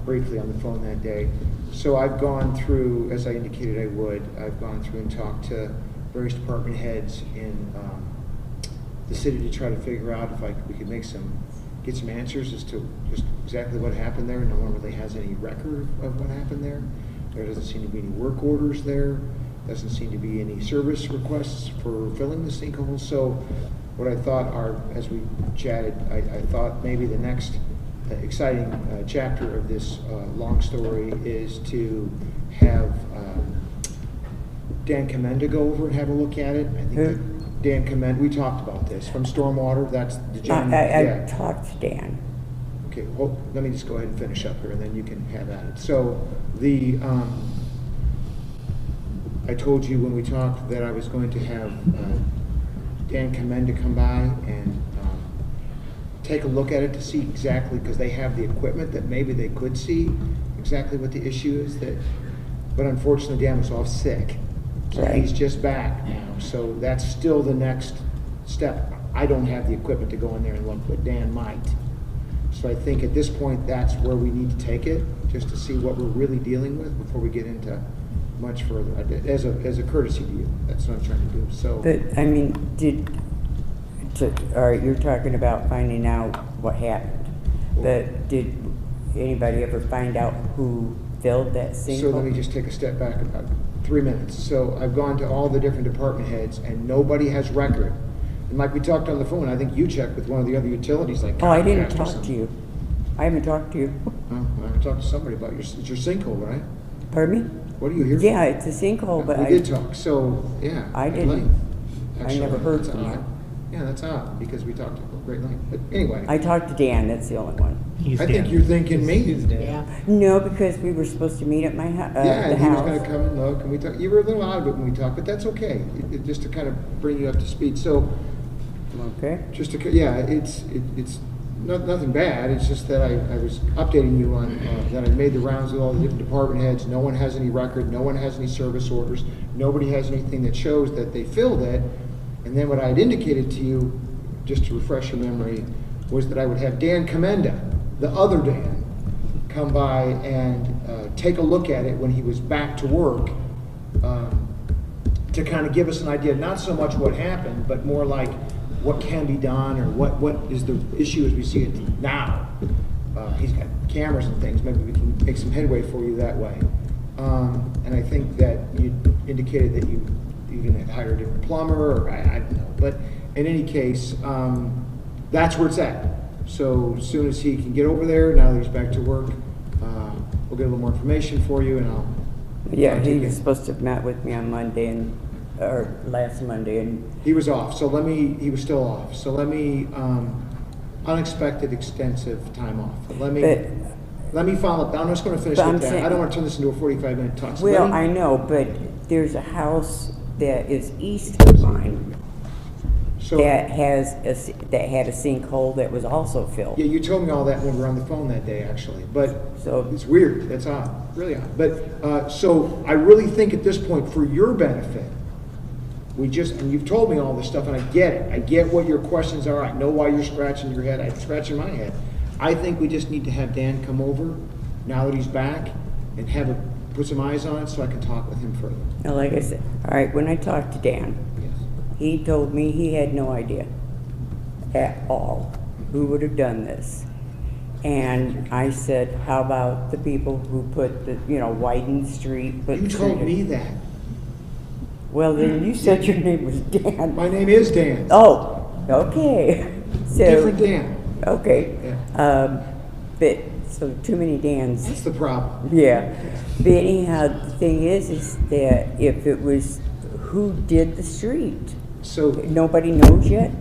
briefly on the phone that day, so I've gone through, as I indicated I would, I've gone through and talked to various department heads in the city to try to figure out if we could get some answers as to just exactly what happened there. No one really has any record of what happened there. There doesn't seem to be any work orders there. Doesn't seem to be any service requests for filling the sinkhole. So what I thought are, as we chatted, I thought maybe the next exciting chapter of this long story is to have Dan Commenda go over and have a look at it. I think that Dan Commenda, we talked about this, from Stormwater, that's the gentleman. I talked to Dan. Okay, well, let me just go ahead and finish up here, and then you can have at it. So, the, I told you when we talked that I was going to have Dan Commenda come by and take a look at it to see exactly, because they have the equipment that maybe they could see exactly what the issue is. That, but unfortunately, Dan was off sick, so he's just back now. So that's still the next step. I don't have the equipment to go in there and look, but Dan might. So I think at this point, that's where we need to take it, just to see what we're really dealing with before we get into much further. As a courtesy to you, that's what I'm trying to do. So, but I mean, all right, you're talking about finding out what happened, but did anybody ever find out who filled that sinkhole? So let me just take a step back about 3 minutes. So I've gone to all the different department heads, and nobody has record. And like we talked on the phone, I think you checked with one of the other utilities. Like, oh, I didn't talk to you. I haven't talked to you. Oh, I haven't talked to somebody about it's your sinkhole, right? Pardon me? What are you here Yeah, it's a sinkhole, but we did talk. So yeah, I at didn't. length. I Actually, never heard that's from odd. you. Yeah, that's odd because we talked at great length. But anyway, I talked to Dan. That's the only one. I think you're thinking me. Yeah. No, because we were supposed to meet at my yeah, the and he was house. going to come and look, and we talked. You were a little out of it when we talked, but that's okay. Just to kind of bring you up to speed. So, okay. Just to yeah, it's nothing bad. It's just that I was updating you on that I made the rounds with all the different department heads. No one has any record. No one has any service orders. Nobody has anything that shows that they filled it. And then what I had indicated to you, just to refresh your memory, was that I would have Dan Commenda, the other Dan, come by and take a look at it when he was back to work, to kind of give us an idea, not so much what happened, but more like what can be done, or what is the issue as we see it now. He's got cameras and things. Maybe we can make some headway for you that way. And I think that you indicated that you even had hired a different plumber, or I don't know. But in any case, that's where it's at. So as soon as he can get over there, now that he's back to work, we'll get a little more information for you, and I'll. Yeah, he was supposed to have met with me on Monday or last Monday, and he was off. So he was still off. So let me, unexpected, extensive time off. Let me follow up. I'm just going to finish with that. I don't want to turn this into a 45-minute talk. So well, I know, but there's a house that is east of mine that had a sinkhole that was also filled. Yeah, you told me all that when we were on the phone that day, actually. But so it's weird. That's odd, really odd. But so I really think at this point, for your benefit, and you've told me all this stuff, and I get it. I get what your questions are. I know why you're scratching your head. I'm scratching my head. I think we just need to have Dan come over now that he's back and put some eyes on it so I can talk with him further. Now, like I said, all right, when I talked to Dan, he told me he had no idea at all who would have done this. And I said, how about the people who put widened street? You told me that. Well, then you said your name was Dan. My name is Dan. Oh, okay. So, different Dan. Okay. Yeah. But so too many Dans. That's the problem. Yeah. But anyhow, the thing is that if it was who did the street, so nobody knows yet.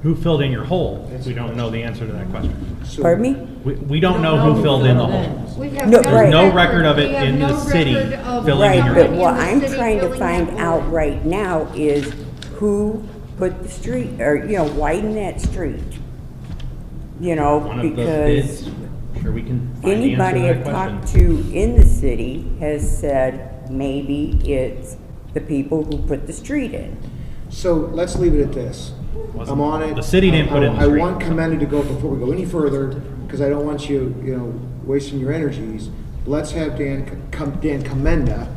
Who filled in your hole? We don't know the answer to that question. Pardon me? We don't know who filled in the hole. We have There's no record of it in the city filling in your But hole. what I'm trying to find out right now is who put the street, or widen that street. One of the because bids. Sure, we can find anybody the answer I've to that talked to in the city has said maybe it's the people who put the street in. So let's leave it at this. I'm on it. The city didn't put in the street. I want Commenda to go before we go any further, because I don't want you, wasting your energies. Let's have Dan Commenda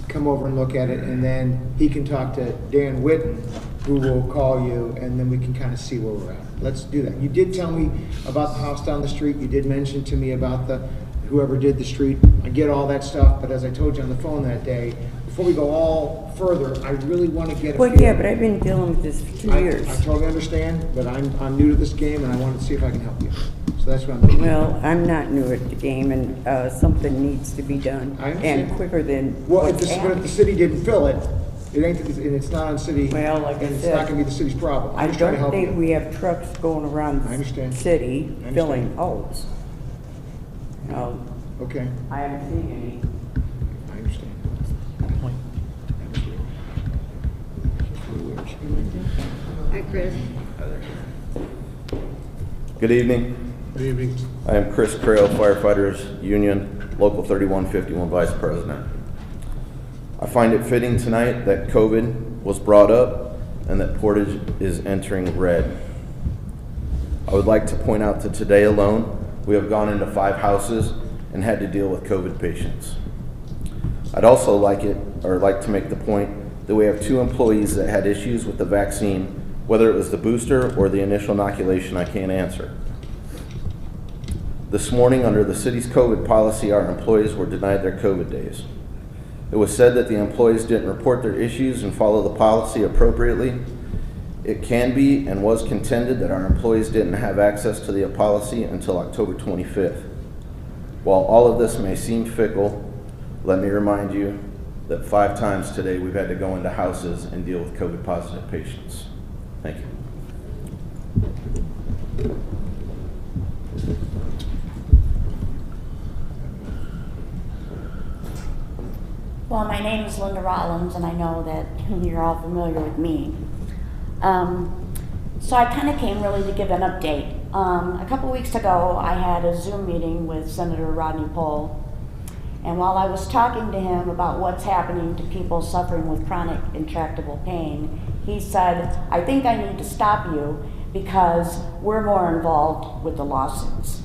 come over and look at it, and then he can talk to Dan Whitten, who will call you, and then we can kind of see where we're at. Let's do that. You did tell me about the house down the street. You did mention to me about whoever did the street. I get all that stuff, but as I told you on the phone that day, before we go all further, I really want to get a Well, feel. yeah, but I've been dealing with this for 2 years. I totally understand, but I'm new to this game, and I wanted to see if I can help you. So that's what I'm doing. Well, I'm not new at the game, and something needs to be done. I understand. And quicker than Well, what's but if happening. the city didn't fill it, it ain't, and it's not on city. Well, like I and it's said, not gonna be the city's problem. I I'm just trying to don't help think you. we have trucks going around I understand. the city I understand. filling holes. Okay, I haven't seen any. I understand. Point. Hi, Chris. Good evening. Good evening. I am Chris Crail, Firefighters Union, Local 3151 Vice President. I find it fitting tonight that COVID was brought up and that Portage is entering red. I would like to point out that today alone, we have gone into 5 houses and had to deal with COVID patients. I'd also like to make the point that we have 2 employees that had issues with the vaccine, whether it was the booster or the initial inoculation, I can't answer. This morning, under the city's COVID policy, our employees were denied their COVID days. It was said that the employees didn't report their issues and follow the policy appropriately. It can be and was contended that our employees didn't have access to the policy until October 25th. While all of this may seem fickle, let me remind you that 5 times today we've had to go into houses and deal with COVID positive patients. Thank you. Well, my name is Linda Rollins, and I know that you're all familiar with me. So I kind of came really to give an update. A couple weeks ago, I had a Zoom meeting with Senator Rodney Pohl, and while I was talking to him about what's happening to people suffering with chronic intractable pain, he said, I think I need to stop you because we're more involved with the lawsuits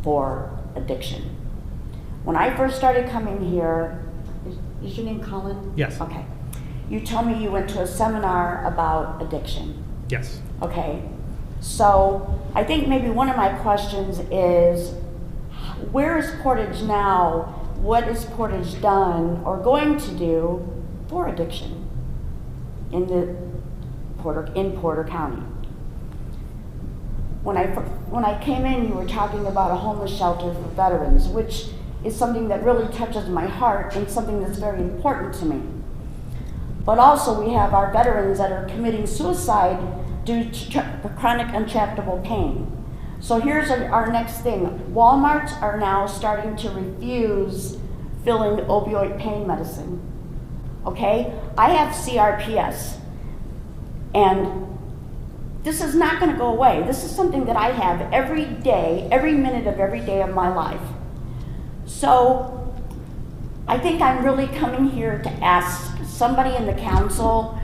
for addiction. When I first started coming here, is your name Colin? Yes. Okay. You told me you went to a seminar about addiction. Yes. Okay. So I think maybe one of my questions is, where is Portage now? What is Portage done or going to do for addiction in Porter County? When I came in, you were talking about a homeless shelter for veterans, which is something that really touches my heart and something that's very important to me. But also we have our veterans that are committing suicide due to chronic intractable pain. So here's our next thing. Walmarts are now starting to refuse filling opioid pain medicine. Okay? I have CRPS, and this is not going to go away. This is something that I have every day, every minute of every day of my life. So I think I'm really coming here to ask somebody in the council,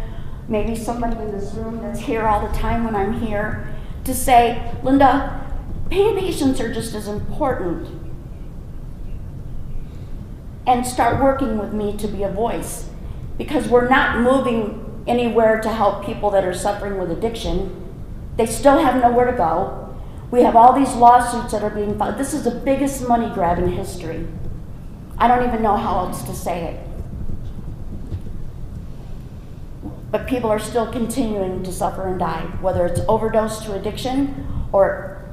maybe somebody in this room that's here all the time when I'm here, to say, Linda, pain patients are just as important, and start working with me to be a voice, because we're not moving anywhere to help people that are suffering with addiction. They still have nowhere to go. We have all these lawsuits that are being filed. This is the biggest money grab in history. I don't even know how else to say it. But people are still continuing to suffer and die, whether it's overdose to addiction or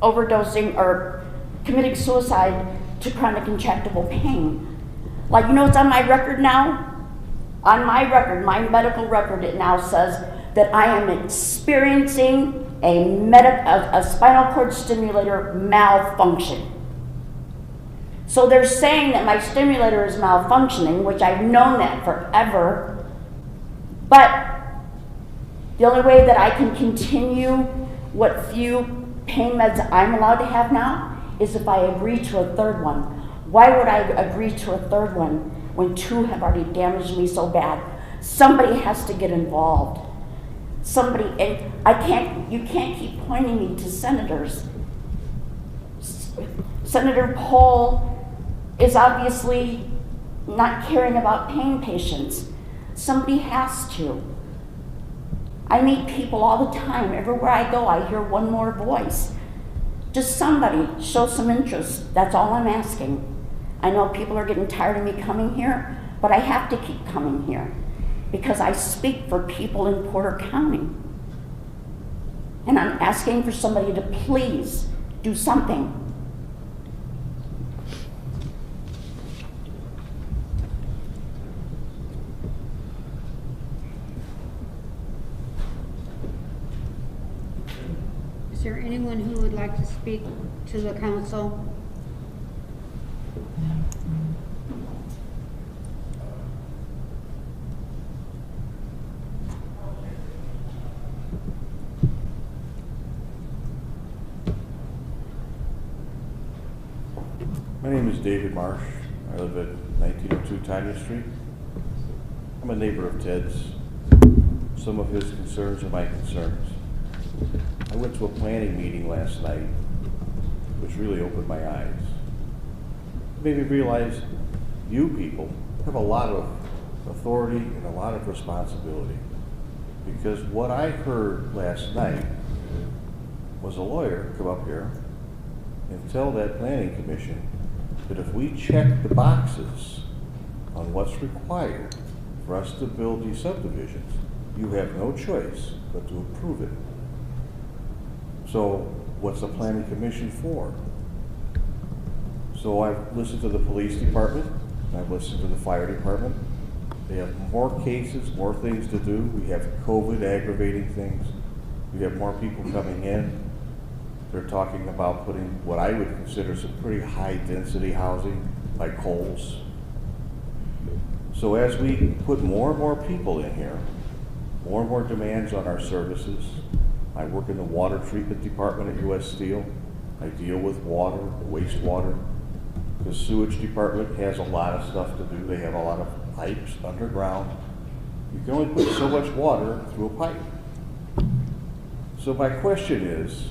overdosing or committing suicide to chronic intractable pain. Like, you know what's on my record now? On my record, my medical record, it now says that I am experiencing a spinal cord stimulator malfunction. So they're saying that my stimulator is malfunctioning, which I've known that forever, but the only way that I can continue what few pain meds I'm allowed to have now is if I agree to a third one. Why would I agree to a third one when 2 have already damaged me so bad? Somebody has to get involved. Somebody, and you can't keep pointing me to senators. Senator Pohl is obviously not caring about pain patients. Somebody has to. I meet people all the time. Everywhere I go, I hear one more voice. Just somebody show some interest. That's all I'm asking. I know people are getting tired of me coming here, but I have to keep coming here because I speak for people in Porter County. And I'm asking for somebody to please do something. Is there anyone who would like to speak to the council? My name is David Marsh. I live at 1902 Tanya Street. I'm a neighbor of Ted's. Some of his concerns are my concerns. I went to a planning meeting last night, which really opened my eyes. It made me realize you people have a lot of authority and a lot of responsibility. Because what I heard last night was a lawyer come up here and tell that planning commission that if we check the boxes on what's required for us to build these subdivisions, you have no choice but to approve it. So what's the planning commission for? So I've listened to the police department, I've listened to the fire department. They have more cases, more things to do. We have COVID aggravating things. We have more people coming in. They're talking about putting what I would consider some pretty high density housing, like Kohl's. So as we put more and more people in here, more and more demands on our services. I work in the water treatment department at US Steel. I deal with water, wastewater. The sewage department has a lot of stuff to do. They have a lot of pipes underground. You can only put so much water through a pipe. So my question is,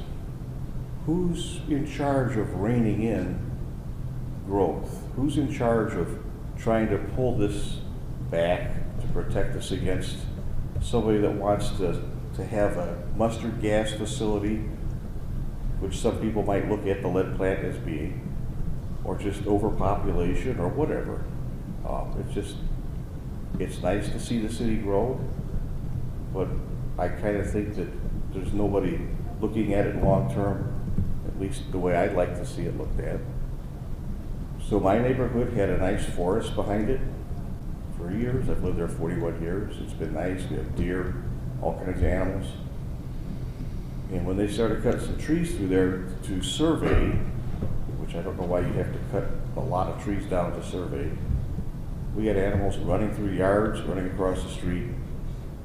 who's in charge of reining in growth? Who's in charge of trying to pull this back to protect us against somebody that wants to have a mustard gas facility, which some people might look at the lead plant as being, or just overpopulation or whatever. It's nice to see the city grow, but I kind of think that there's nobody looking at it long term, at least the way I'd like to see it looked at. So my neighborhood had a nice forest behind it for years. I've lived there 41 years. It's been nice. We have deer, all kinds of animals. And when they started cutting some trees through there to survey, which I don't know why you'd have to cut a lot of trees down to survey, we had animals running through yards, running across the street.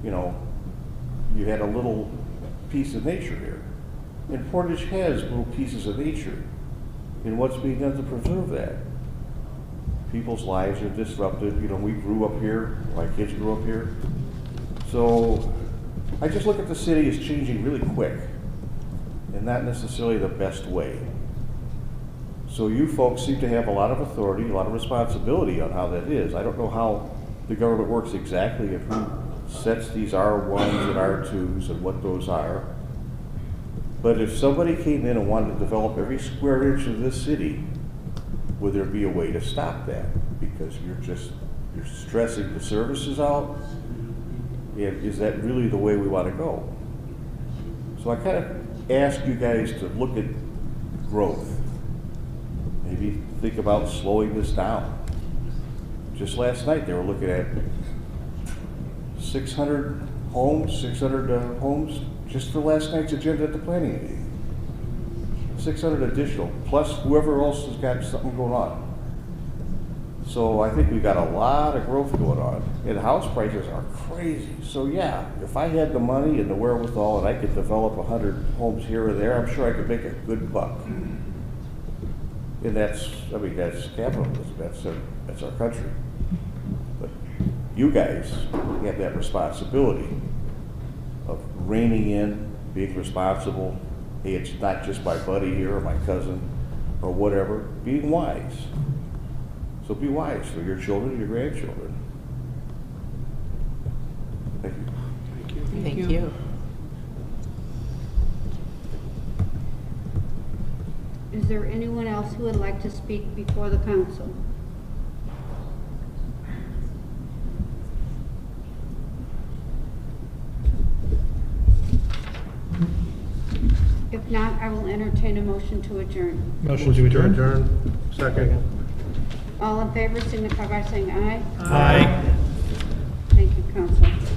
You know, you had a little piece of nature here. And Portage has little pieces of nature. And what's being done to preserve that? People's lives are disrupted. You know, we grew up here, my kids grew up here. So I just look at the city as changing really quick and not necessarily the best way. So you folks seem to have a lot of authority, a lot of responsibility on how that is. I don't know how the government works exactly and who sets these R1s and R2s and what those are. But if somebody came in and wanted to develop every square inch of this city, would there be a way to stop that? Because you're stressing the services out. And is that really the way we want to go? So I kind of ask you guys to look at growth. Maybe think about slowing this down. Just last night they were looking at 600 homes just for last night's agenda at the planning meeting. 600 additional, plus whoever else has got something going on. So I think we've got a lot of growth going on. And house prices are crazy. So yeah, if I had the money and the wherewithal and I could develop 100 homes here or there, I'm sure I could make a good buck. And that's capitalism, that's our country. But you guys have that responsibility of reining in, being responsible. Hey, it's not just my buddy here or my cousin or whatever, being wise. So be wise for your children and your grandchildren. Thank you. Thank you. Is there anyone else who would like to speak before the council? If not, I will entertain a motion to adjourn. Motion to adjourn. Second. All in favor, signify by saying aye. Aye. Thank you, council.